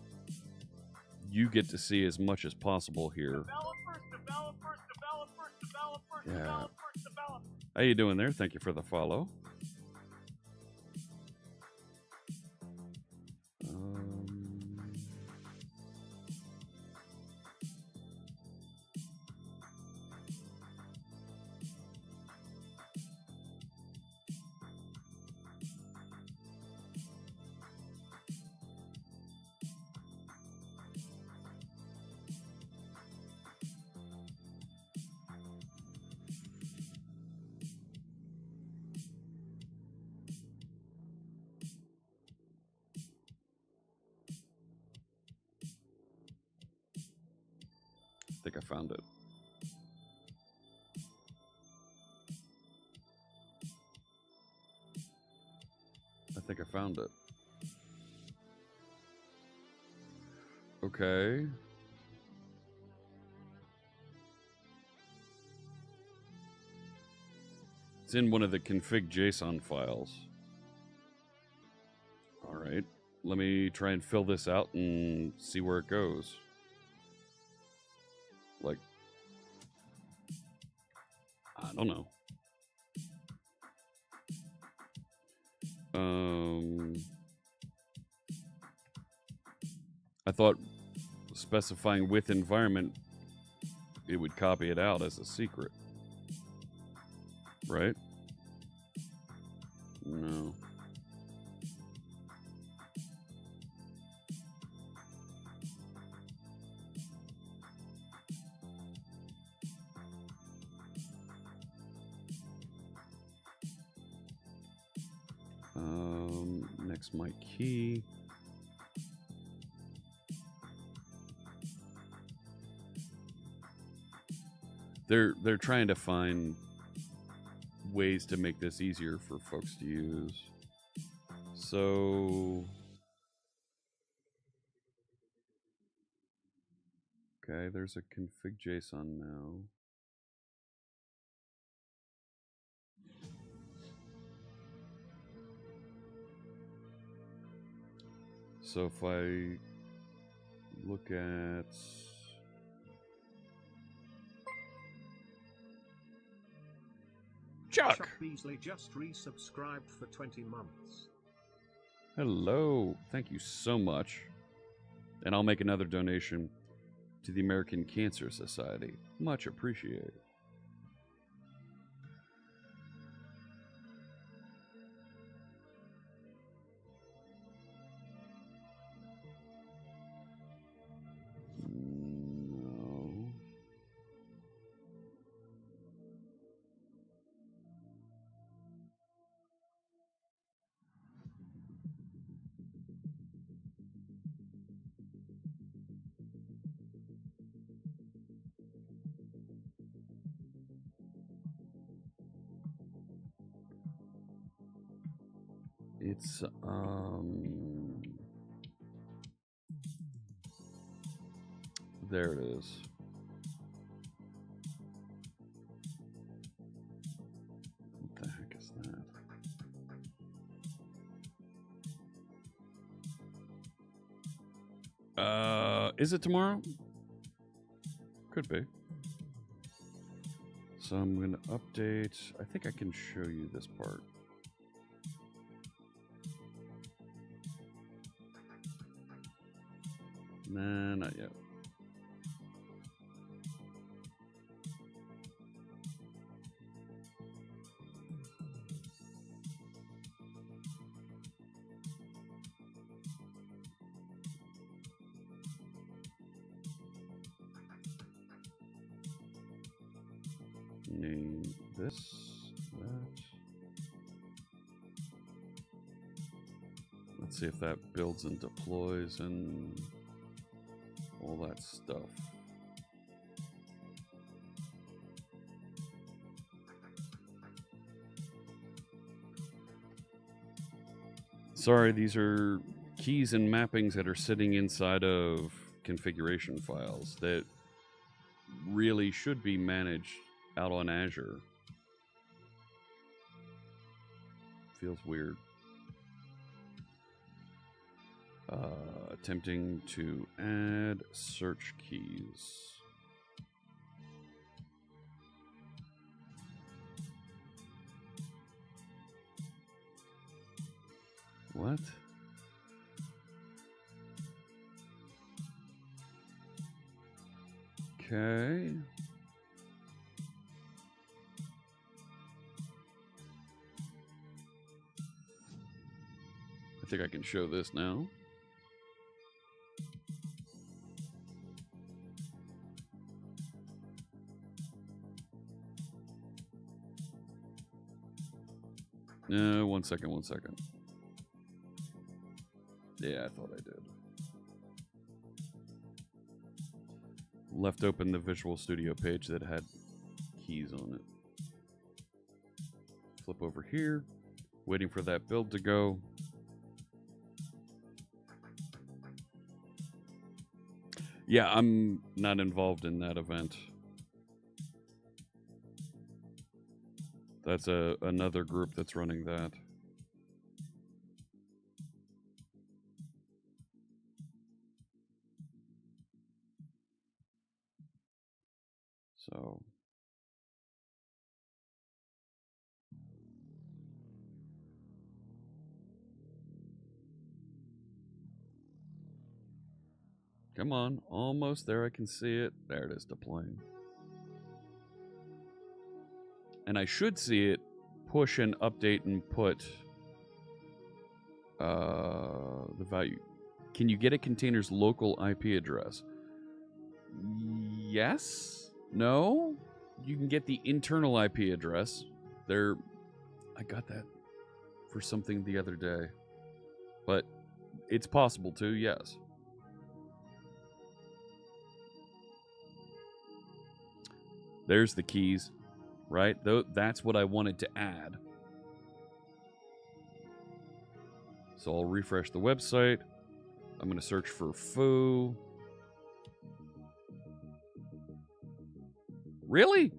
you get to see as much as possible here. Yeah. How you doing there? Thank you for the follow. I think I found it. I think I found it. Okay. It's in one of the config JSON files. All right. Let me try and fill this out and see where it goes. Like, I don't know. I thought specifying with environment, it would copy it out as a secret. Right? No. Next, my key. They're trying to find ways to make this easier for folks to use. So, okay, there's a config JSON now. So if I look at Chuck Beasley just resubscribed for 20 months. Hello, thank you so much. And I'll make another donation to the American Cancer Society. Much appreciated. No. It's There it is. What the heck is that? Is it tomorrow? Could be. So I'm going to update. I think I can show you this part. Nah, not yet. Name this, that. Let's see if that builds and deploys and all that stuff. Sorry, these are keys and mappings that are sitting inside of configuration files that really should be managed out on Azure. Feels weird. Attempting to add search keys. What? Okay. I think I can show this now. One second. Yeah, I thought I did. Left open the Visual Studio page that had keys on it. Flip over here, waiting for that build to go. Yeah, I'm not involved in that event. That's another group that's running that. So come on, almost there. I can see it. There it is, deploying. And I should see it push and update and put the value. Can you get a container's local IP address? Yes? No? You can get the internal IP address. I got that for something the other day. But it's possible to, yes. There's the keys, right? That's what I wanted to add. So I'll refresh the website. I'm going to search for foo. Really?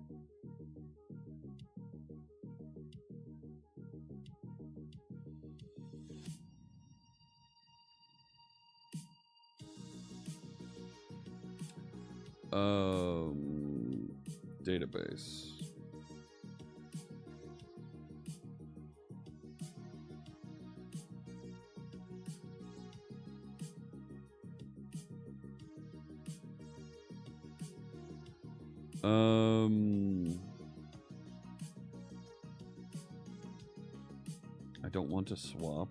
Database. I don't want to swap.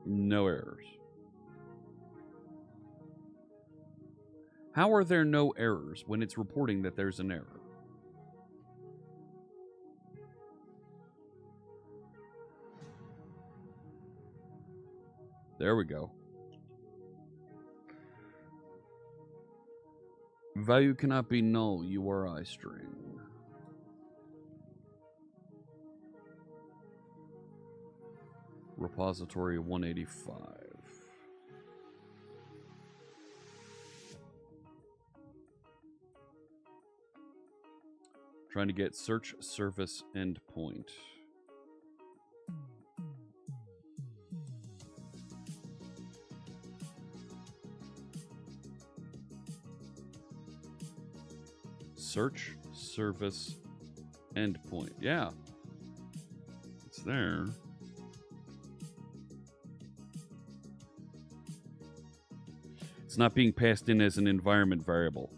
No errors. How are there no errors when it's reporting that there's an error? There we go. Value cannot be null, URI string. Repository 185. Trying to get search service endpoint. Search service endpoint. Yeah. It's there. It's not being passed in as an environment variable.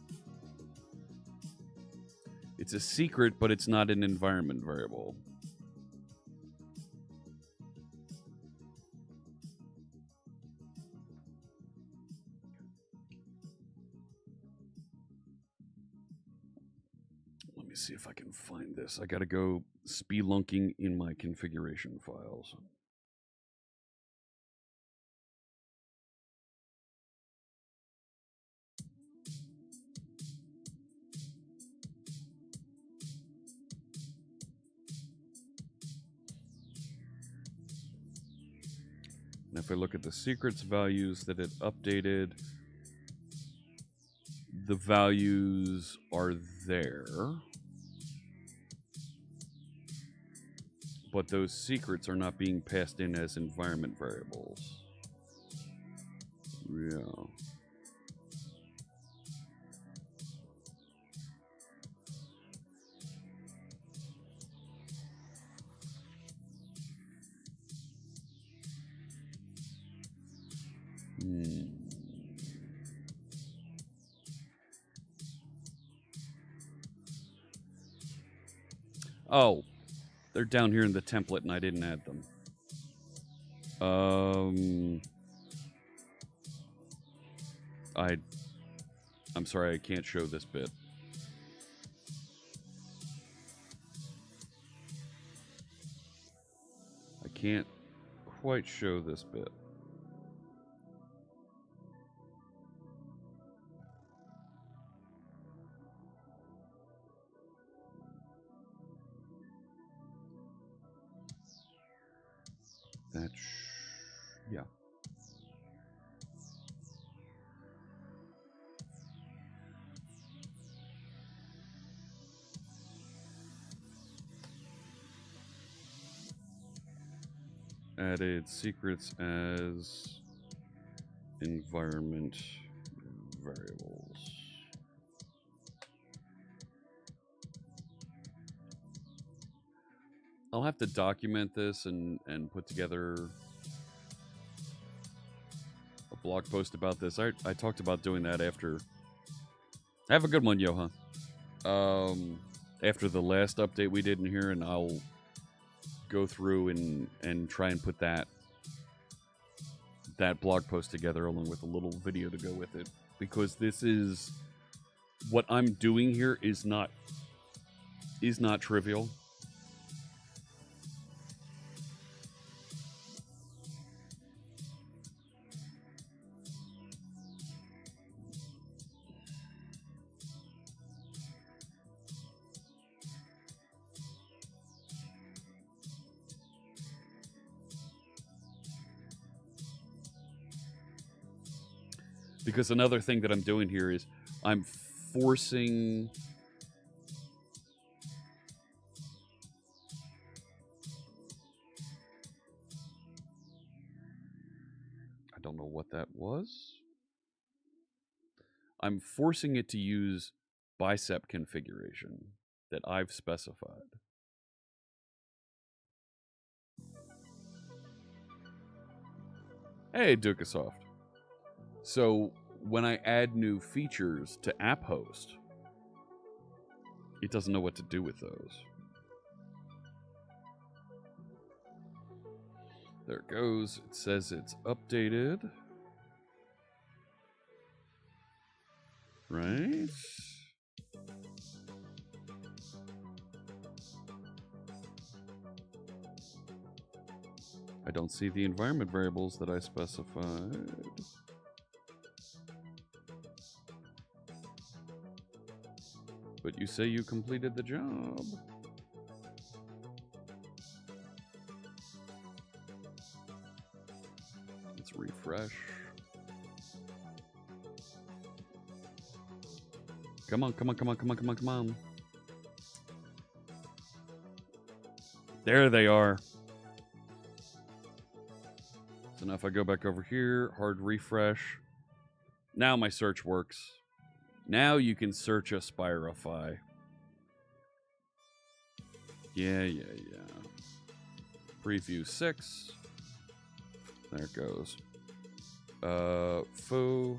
It's a secret, but it's not an environment variable. Let me see if I can find this. I gotta go spelunking in my configuration files. And if I look at the secrets values that it updated, the values are there. But those secrets are not being passed in as environment variables. Yeah. Oh, they're down here in the template and I didn't add them. I'm sorry, I can't show this bit. I can't quite show this bit. Yeah. Added secrets as environment variables. I'll have to document this and put together a blog post about this. I talked about doing that after. Have a good one, Johan. After the last update we did in here, and I'll go through and try and put that blog post together along with a little video to go with it, because this is what I'm doing here is not trivial. Because another thing that I'm doing here is I'm forcing I don't know what that was. I'm forcing it to use bicep configuration that I've specified. Hey, Dukasoft. So when I add new features to App Host, it doesn't know what to do with those. There it goes. It says it's updated. Right? I don't see the environment variables that I specified. But you say you completed the job. Let's refresh. Come on, come on, come on, come on, come on, come on. There they are. So now if I go back over here, hard refresh. Now my search works. Now you can search Aspirify. Yeah. Preview 6. There it goes. Foo.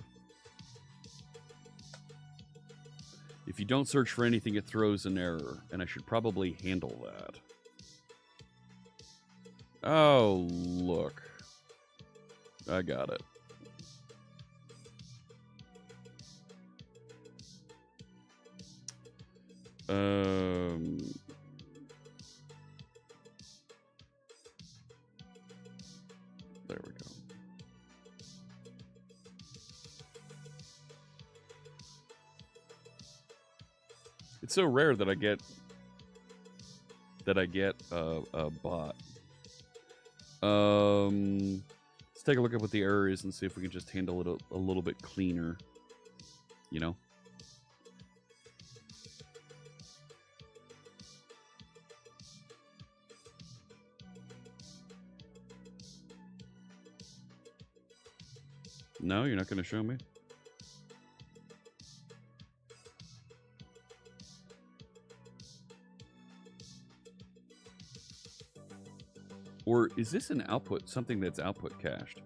If you don't search for anything, it throws an error, and I should probably handle that. Oh, look. I got it. There we go. It's so rare that I get a bot. Let's take a look at what the error is and see if we can just handle it a little bit cleaner. You know? No, you're not going to show me? Or is this an output, something that's output cached?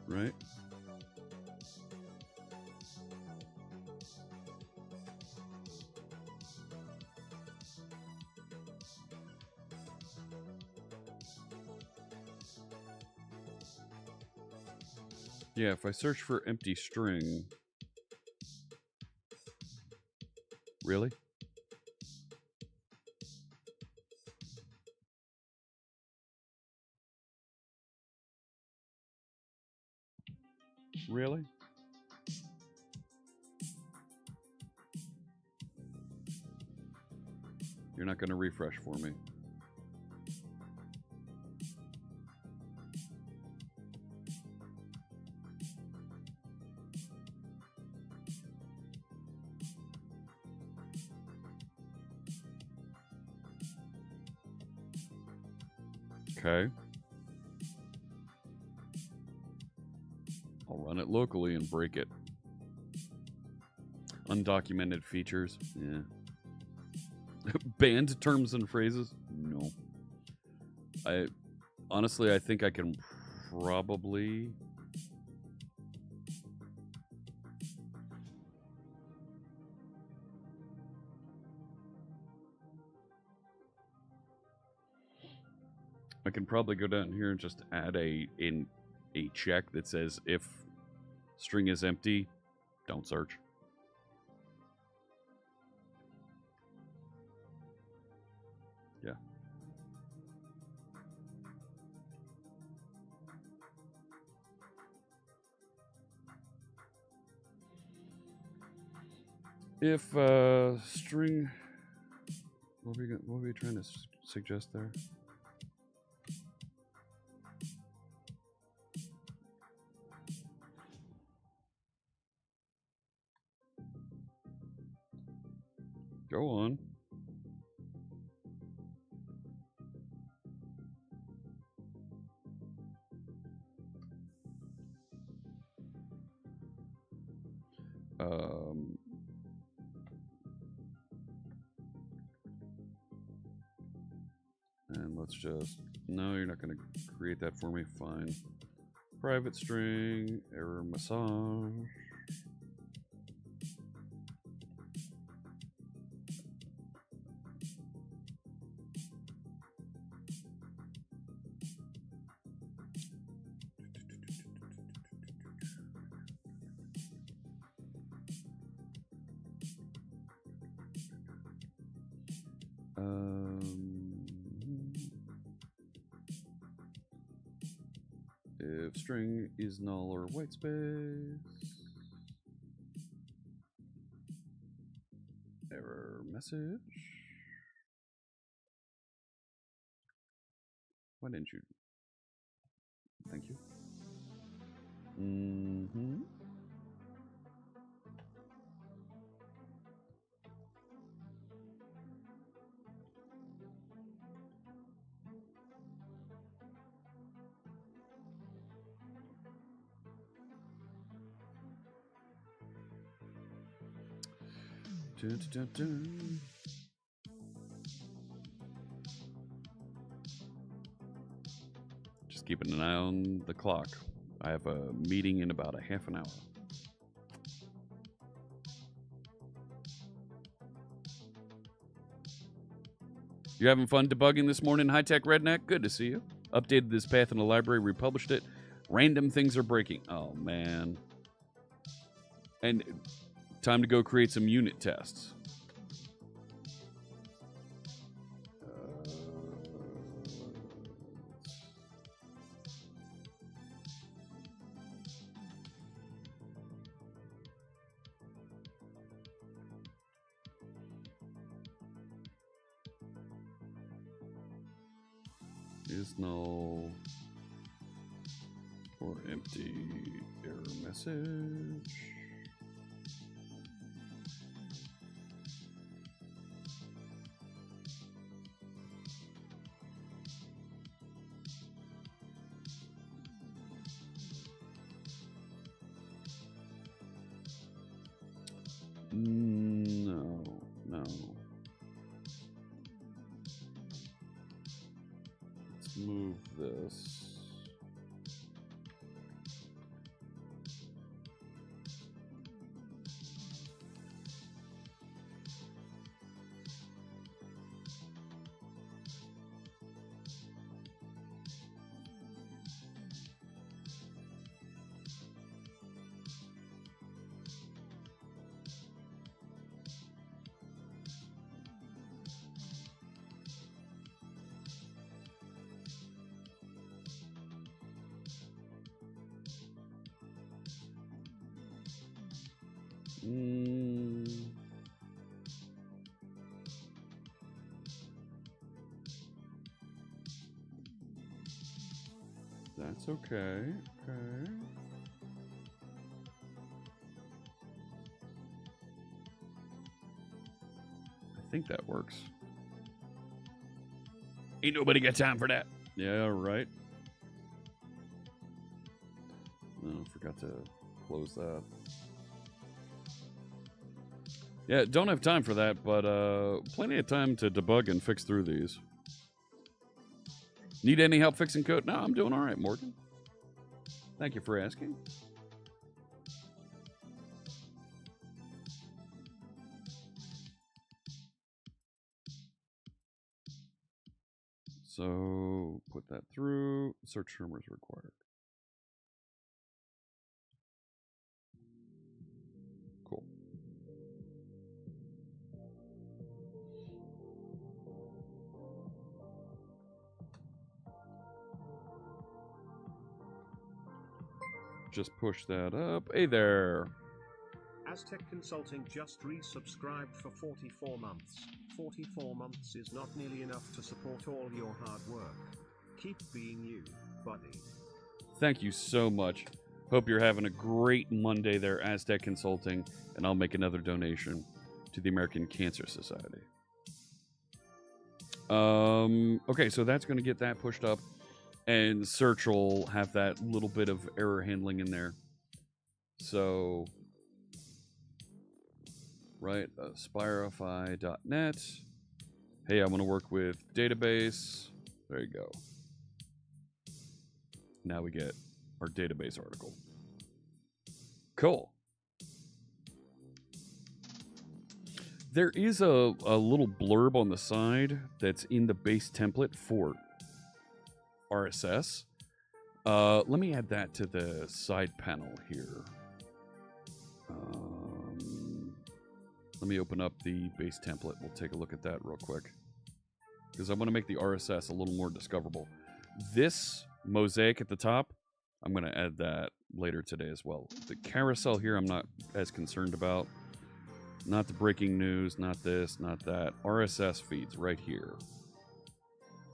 Right? Yeah, if I search for empty string... Really? Really? You're not going to refresh for me. Okay. I'll run it locally and break it. Undocumented features. Yeah. Banned terms and phrases? No. Honestly, I think I can probably... I can probably go down here and just add a check that says if string is empty, don't search. Yeah. If string, what were we trying to suggest there? Go on. And let's just, no, you're not going to create that for me. Fine. Private string, error massage. If string is null or white space. Error message. Why didn't you? Thank you. Mm-hmm. Dun, dun, dun. Just keeping an eye on the clock. I have a meeting in about a half an hour. You having fun debugging this morning, High Tech Redneck? Good to see you. Updated this path in the library, republished it. Random things are breaking. Oh, man. And time to go create some unit tests. Is null or empty error message. No. Let's move this. That's okay. Okay. I think that works. Ain't nobody got time for that. Yeah, right. No, forgot to close that. Yeah, don't have time for that, but plenty of time to debug and fix through these. Need any help fixing code? No, I'm doing all right, Morgan. Thank you for asking. So, put that through. Search term is required. Cool. Just push that up. Hey there. Aztec Consulting just resubscribed for 44 months. 44 months is not nearly enough to support all your hard work. Keep being you, buddy. Thank you so much. Hope you're having a great Monday there, Aztec Consulting, and I'll make another donation to the American Cancer Society. Okay, so that's going to get that pushed up, and Search will have that little bit of error handling in there. So, right, Spirify.net. Hey, I want to work with database. There you go. Now we get our database article. Cool. There is a little blurb on the side that's in the base template for RSS. Let me add that to the side panel here. Let me open up the base template. We'll take a look at that real quick. because I want to make the RSS a little more discoverable. This mosaic at the top, I'm going to add that later today as well. The carousel here, I'm not as concerned about. Not the breaking news, not this, not that. RSS feeds right here.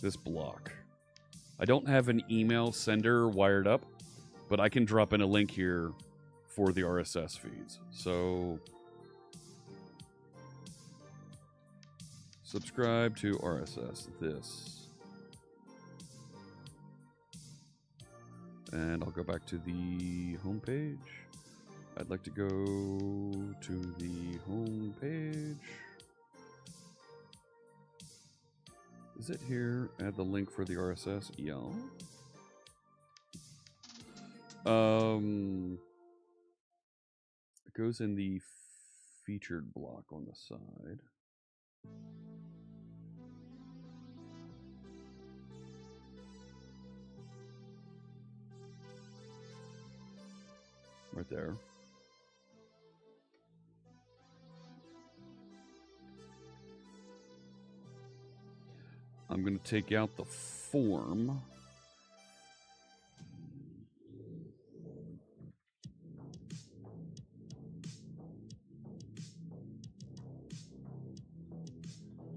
This block. I don't have an email sender wired up, but I can drop in a link here for the RSS feeds. So subscribe to RSS, this. And I'll go back to the home page. I'd like to go to the home page. Is it here? Add the link for the RSS. Yeah. It goes in the featured block on the side. Right there. I'm going to take out the form.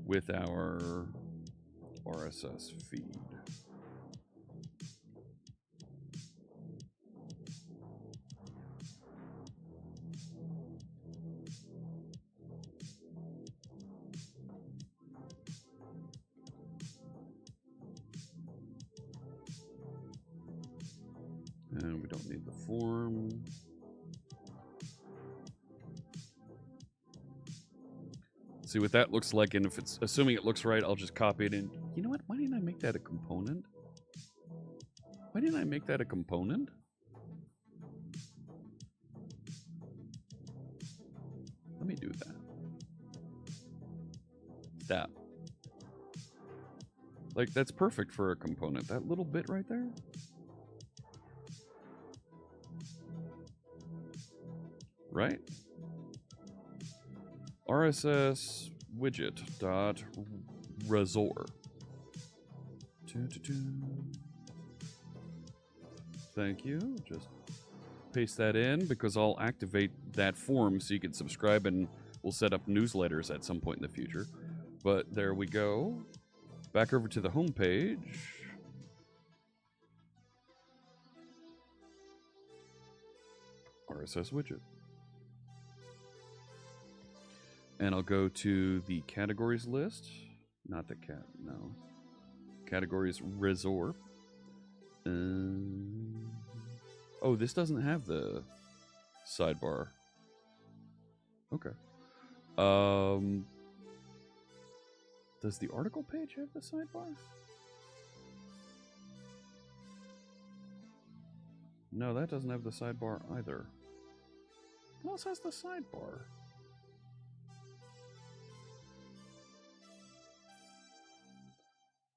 With our RSS feed. And we don't need the form. See what that looks like, and if it's assuming it looks right, I'll just copy it in. You know what? Why didn't I make that a component? Why didn't I make that a component? Let me do that. That. Like, that's perfect for a component. That little bit right there. Right? RSS widget dot resort. Thank you. Just paste that in because I'll activate that form so you can subscribe, and we'll set up newsletters at some point in the future. But there we go. Back over to the home page. RSS widget. And I'll go to the categories list. Not the cat, no. Categories resort. Oh, this doesn't have the sidebar. Okay. Does the article page have the sidebar? No, that doesn't have the sidebar either. What else has the sidebar?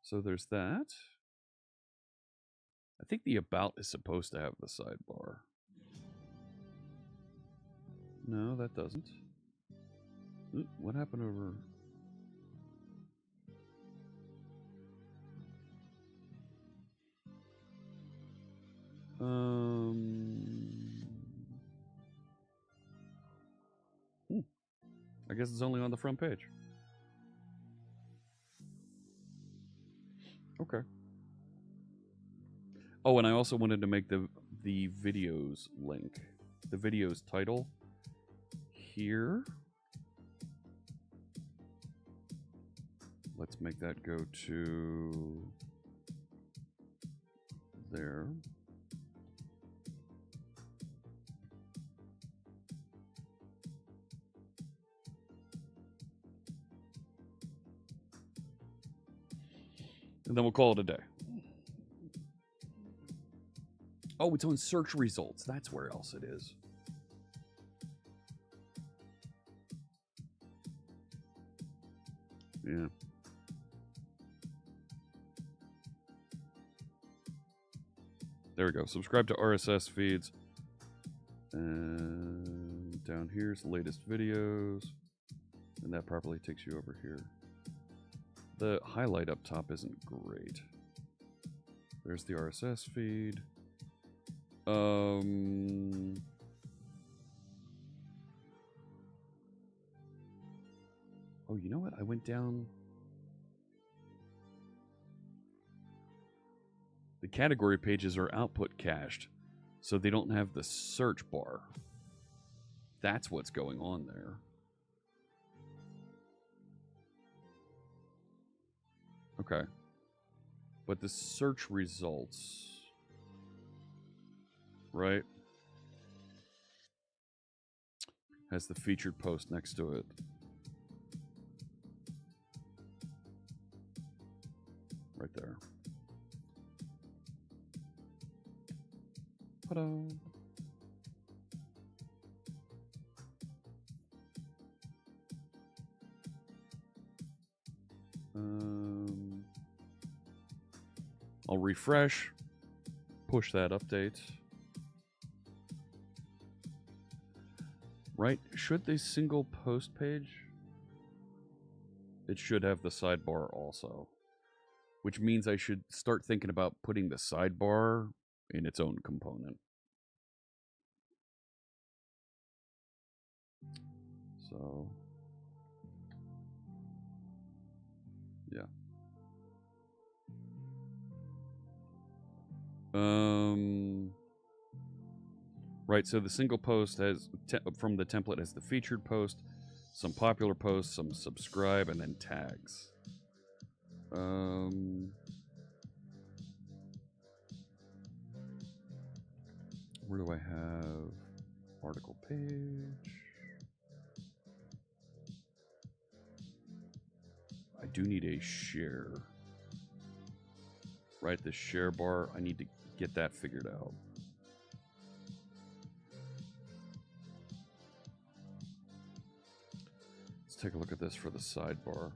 So there's that. I think the about is supposed to have the sidebar. No, that doesn't. Ooh, what happened over... I guess it's only on the front page. Okay. Oh, and I also wanted to make the videos link. The videos title here. Let's make that go to there. And then we'll call it a day. Oh, it's on search results. That's where else it is. Yeah. There we go. Subscribe to RSS feeds. And down here's the latest videos. And that properly takes you over here. The highlight up top isn't great. There's the RSS feed. Oh, you know what? I went down. The category pages are output cached, so they don't have the search bar. That's what's going on there. Okay. But the search results, right, has the featured post next to it. Right there. Ta-da. I'll refresh, push that update. Right? Should the single post page? It should have the sidebar also. Which means I should start thinking about putting the sidebar in its own component. So, yeah. Right, so the single post has, from the template, has the featured post, some popular posts, some subscribe, and then tags. Where do I have article page? I do need a share. Right, the share bar, I need to get that figured out. Let's take a look at this for the sidebar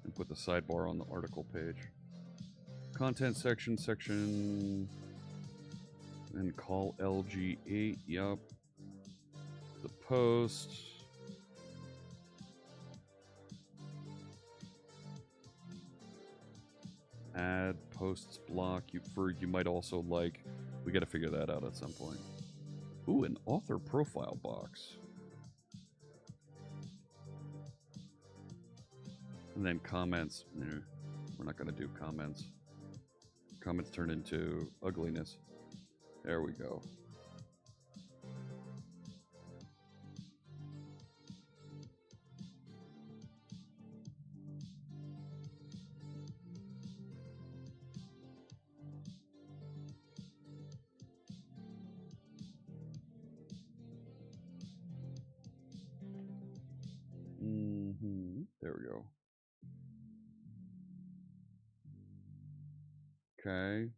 and put the sidebar on the article page. Content section, and call LG8, yup. The post. Add posts block. You might also like. We got to figure that out at some point. Ooh, an author profile box. And then comments. We're not going to do comments. Comments turn into ugliness. There we go. There we go. Okay.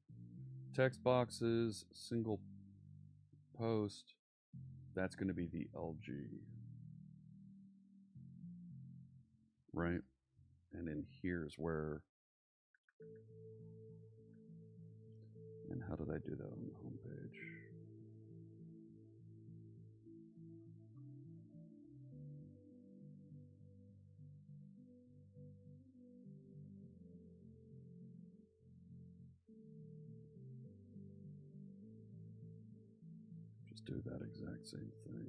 Text boxes, single post. That's going to be the LG. Right? And then here's where. And how did I do that on the home page? Just do that exact same thing.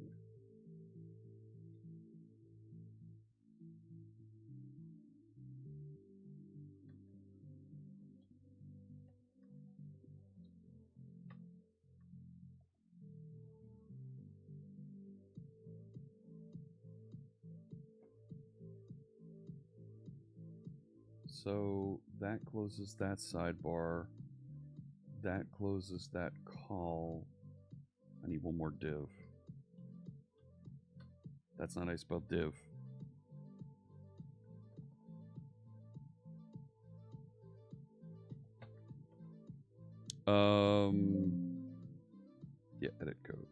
So that closes that sidebar. That closes that call. I need one more div. That's not how I spelled div. Yeah, edit code.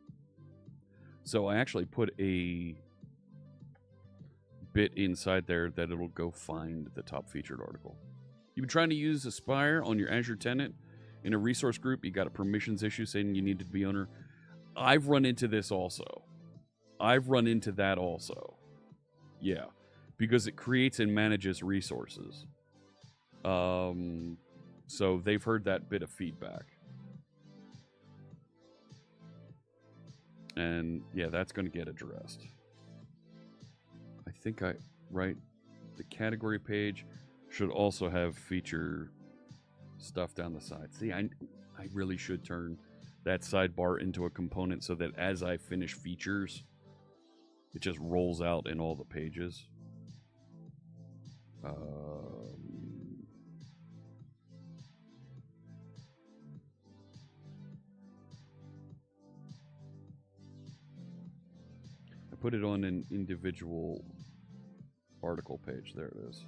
So I actually put a bit inside there that it'll go find the top featured article. You've been trying to use Aspire on your Azure tenant in a resource group. You got a permissions issue saying you need to be owner. I've run into this also. I've run into that also. Yeah, because it creates and manages resources. So they've heard that bit of feedback. And yeah, that's going to get addressed. I think right, the category page should also have feature stuff down the side. See, I really should turn that sidebar into a component so that as I finish features, it just rolls out in all the pages. I put it on an individual article page. There it is.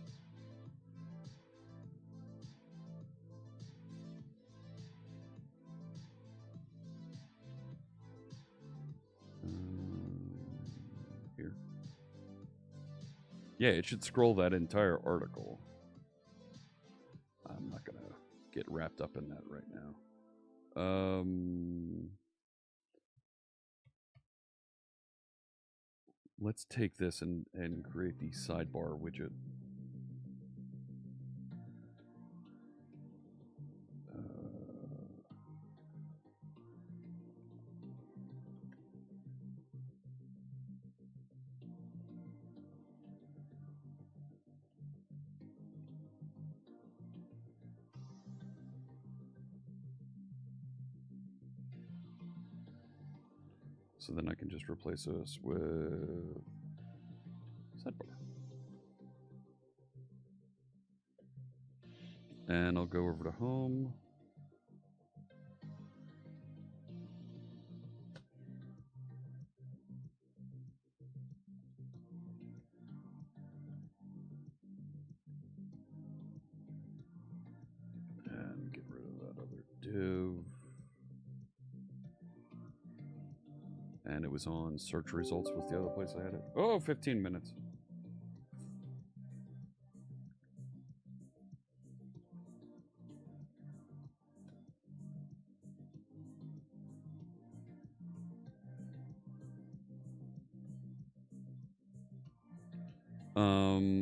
Here. Yeah, it should scroll that entire article. I'm not going to get wrapped up in that right now. Let's take this and create the sidebar widget. So then I can just replace this with sidebar. And I'll go over to home. And get rid of that other div. And it was on search results was the other place I had it. Oh, 15 minutes.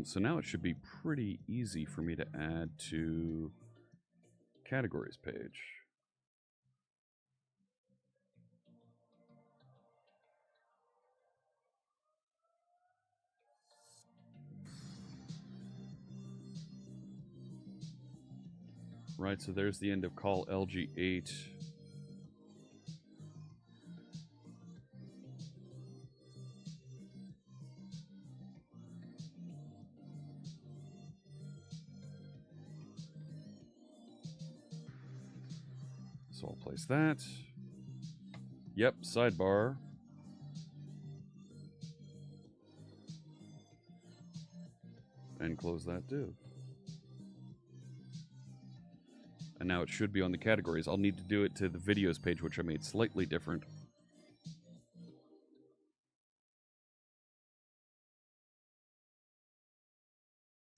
So now it should be pretty easy for me to add to categories page. Right, so there's the end of call LG8. So I'll place that. Yep, sidebar. And close that div. And now it should be on the categories. I'll need to do it to the videos page, which I made slightly different.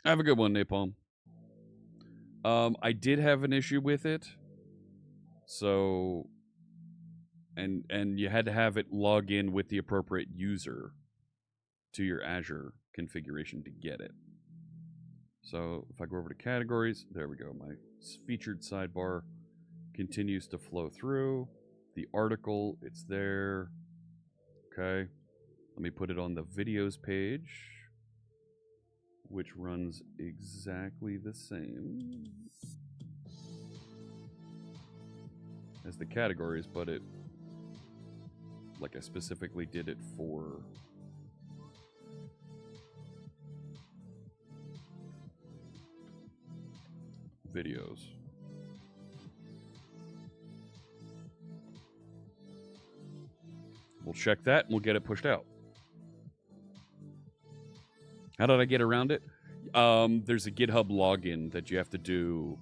Have a good one, Napalm. I did have an issue with it. So, and you had to have it log in with the appropriate user to your Azure configuration to get it. So if I go over to categories, there we go. My featured sidebar continues to flow through. The article, it's there. Okay. Let me put it on the videos page, which runs exactly the same as the categories, but it, like I specifically did it for videos. We'll check that and we'll get it pushed out. How did I get around it? There's a GitHub login that you have to do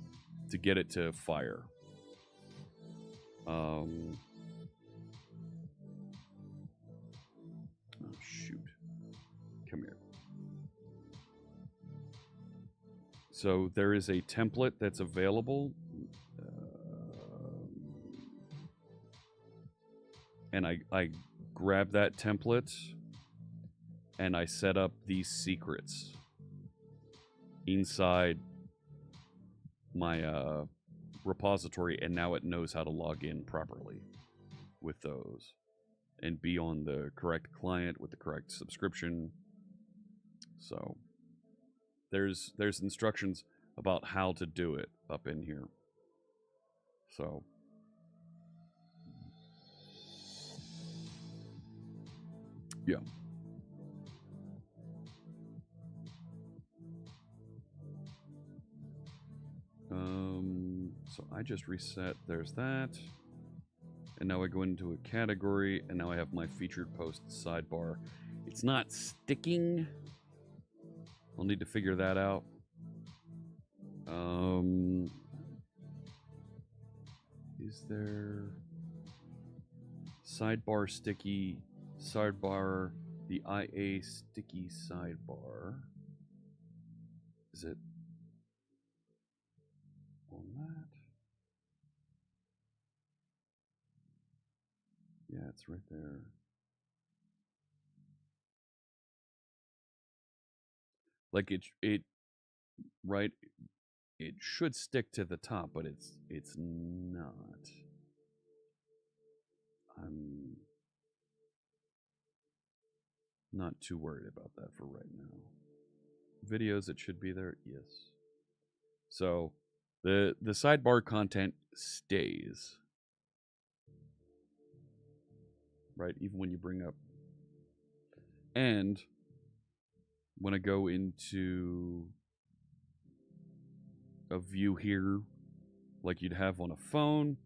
to get it to fire. Oh, shoot. Come here. So there is a template that's available. And I grab that template and I set up these secrets inside my repository, and now it knows how to log in properly with those and be on the correct client with the correct subscription. So there's instructions about how to do it up in here. So yeah. So I just reset. There's that. And now I go into a category, and now I have my featured post sidebar. It's not sticking. I'll need to figure that out. Is there sidebar sticky sidebar, the IA sticky sidebar? Is it on that? Yeah, it's right there. Like it right, it should stick to the top, but it's not. I'm not too worried about that for right now. Videos, it should be there. Yes. So the sidebar content stays. Right, even when you bring up. And when I go into a view here, like you'd have on a phone,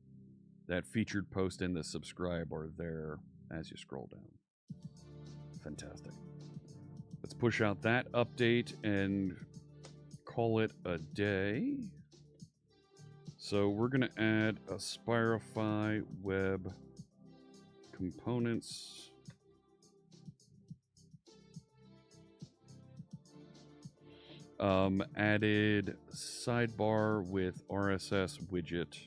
that featured post and the subscribe are there as you scroll down. Fantastic. Let's push out that update and call it a day. So we're going to add a Spirify web components. Added sidebar with RSS widget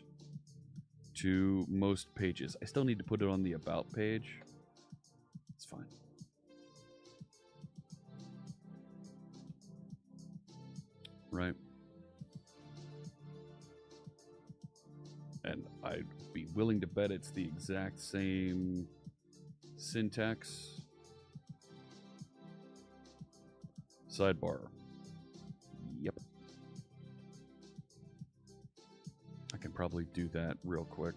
to most pages. I still need to put it on the about page. It's fine. Right. And I'd be willing to bet it's the exact same syntax. Sidebar. Yep. I can probably do that real quick.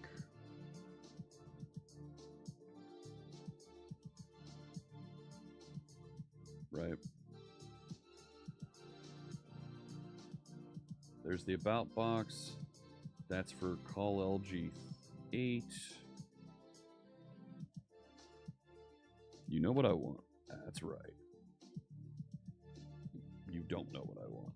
Right. There's the about box. That's for call LG 8. You know what I want. That's right. You don't know what I want.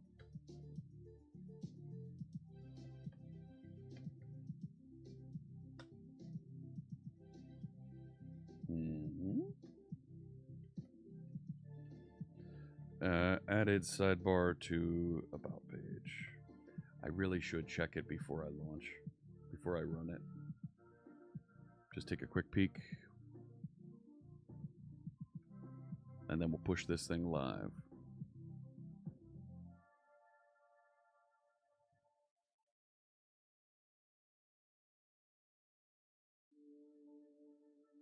Added sidebar to about page. I really should check it before I launch, before I run it. Just take a quick peek. And then we'll push this thing live.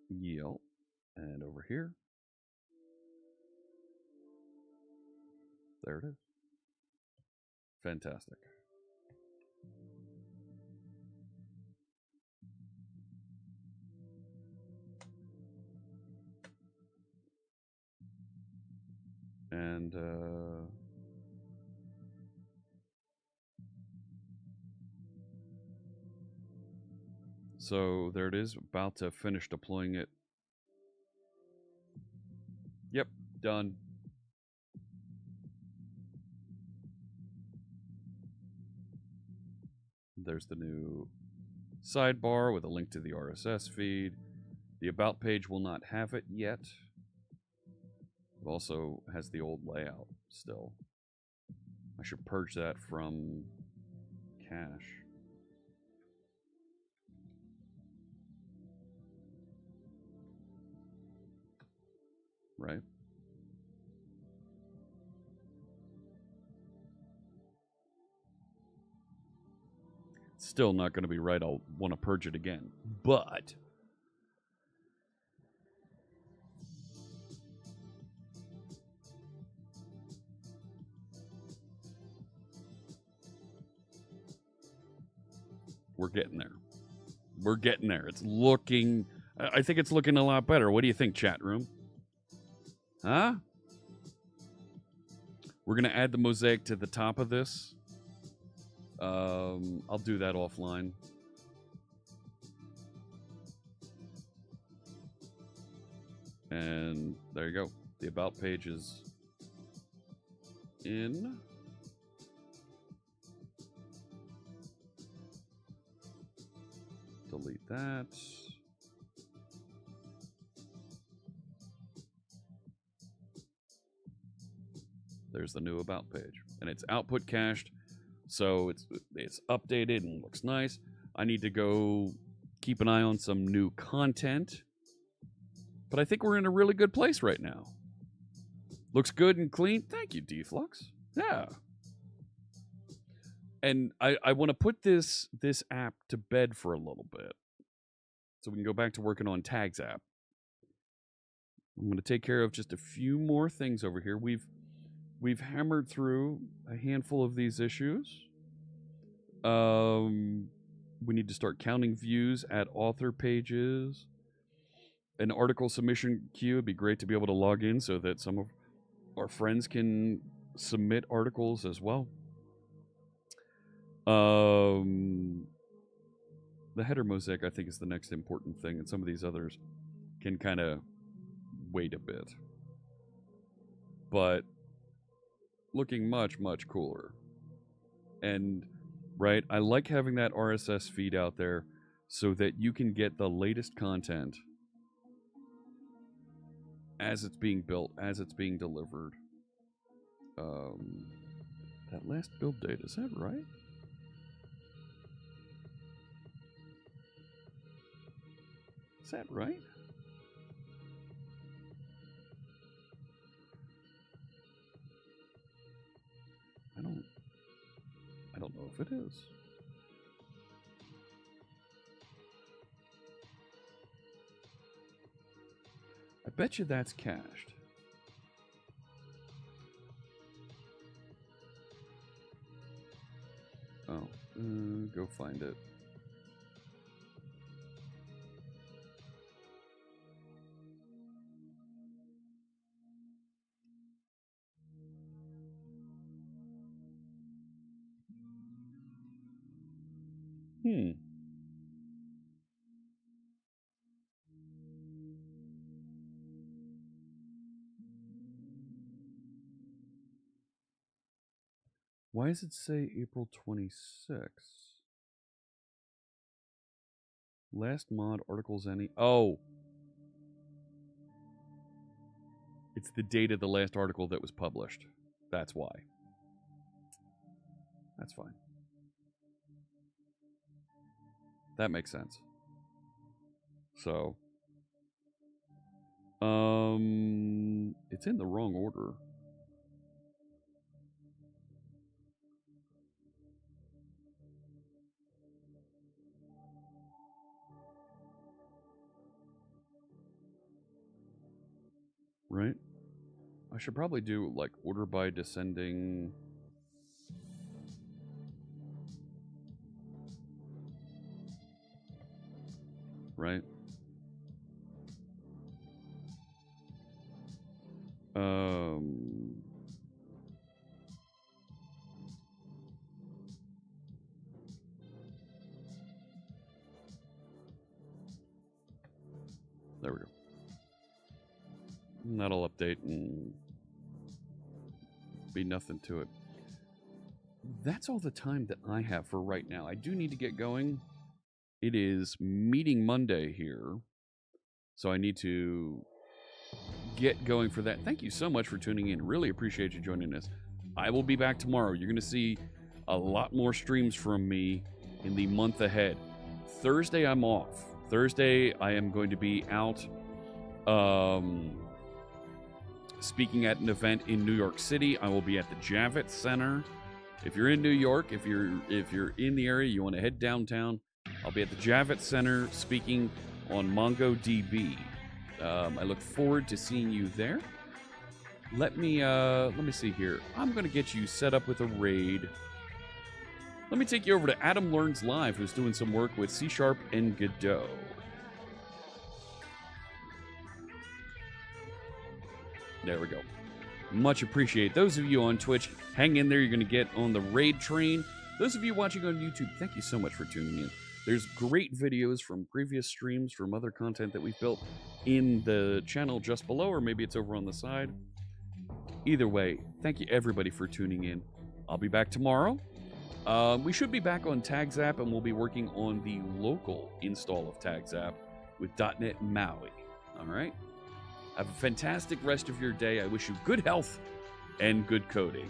Yep. And over here. There it is. Fantastic. And so there it is, about to finish deploying it. Yep, done. There's the new sidebar with a link to the RSS feed. The about page will not have it yet. It also has the old layout still. I should purge that from cache. Right? still not going to be right. I'll want to purge it again. But we're getting there. We're getting there. It's looking... I think it's looking a lot better. What do you think, chat room? Huh? We're going to add the mosaic to the top of this. I'll do that offline. And there you go. The About page is in. Delete that. There's the new About page. And it's output cached, so it's updated and looks nice. I need to go keep an eye on some new content. But I think we're in a really good place right now. Looks good and clean. Thank you, Deflux. Yeah. And I want to put this app to bed for a little bit, so we can go back to working on Tags app. I'm going to take care of just a few more things over here. We've hammered through a handful of these issues. We need to start counting views at author pages. An article submission queue would be great to be able to log in so that some of our friends can submit articles as well. The header mosaic, I think, is the next important thing, and some of these others can kind of wait a bit. But looking much, much cooler. And, right, I like having that RSS feed out there so that you can get the latest content as it's being built, as it's being delivered. That last build date, is that right? Is that right? I don't know if it is. I bet you that's cached. Oh, go find it. Why does it say April 26th? Last mod articles any... Oh! It's the date of the last article that was published. That's why. That's fine. That makes sense. So... it's in the wrong order. Right? I should probably do, like, order by descending... Right? There we go. And that'll update and be nothing to it. That's all the time that I have for right now. I do need to get going. It is Meeting Monday here, so I need to get going for that. Thank you so much for tuning in. Really appreciate you joining us. I will be back tomorrow. You're going to see a lot more streams from me in the month ahead. Thursday, I'm off. Thursday, I am going to be out speaking at an event in New York City. I will be at the Javits Center If you're in New York, if you're in the area, you want to head downtown, I'll be at the Javits Center speaking on MongoDB. I look forward to seeing you there. Let me see here. I'm going to get you set up with a raid. Let me take you over to Adam Learns Live, who's doing some work with C# and Godot. There we go. Much appreciate. Those of you on Twitch, hang in there. You're going to get on the raid train. Those of you watching on YouTube, thank you so much for tuning in. There's great videos from previous streams, from other content that we've built in the channel just below, or maybe it's over on the side. Either way, thank you everybody for tuning in. I'll be back tomorrow. We should be back on TagsApp, and we'll be working on the local install of TagsApp with .NET MAUI. All right? Have a fantastic rest of your day. I wish you good health and good coding.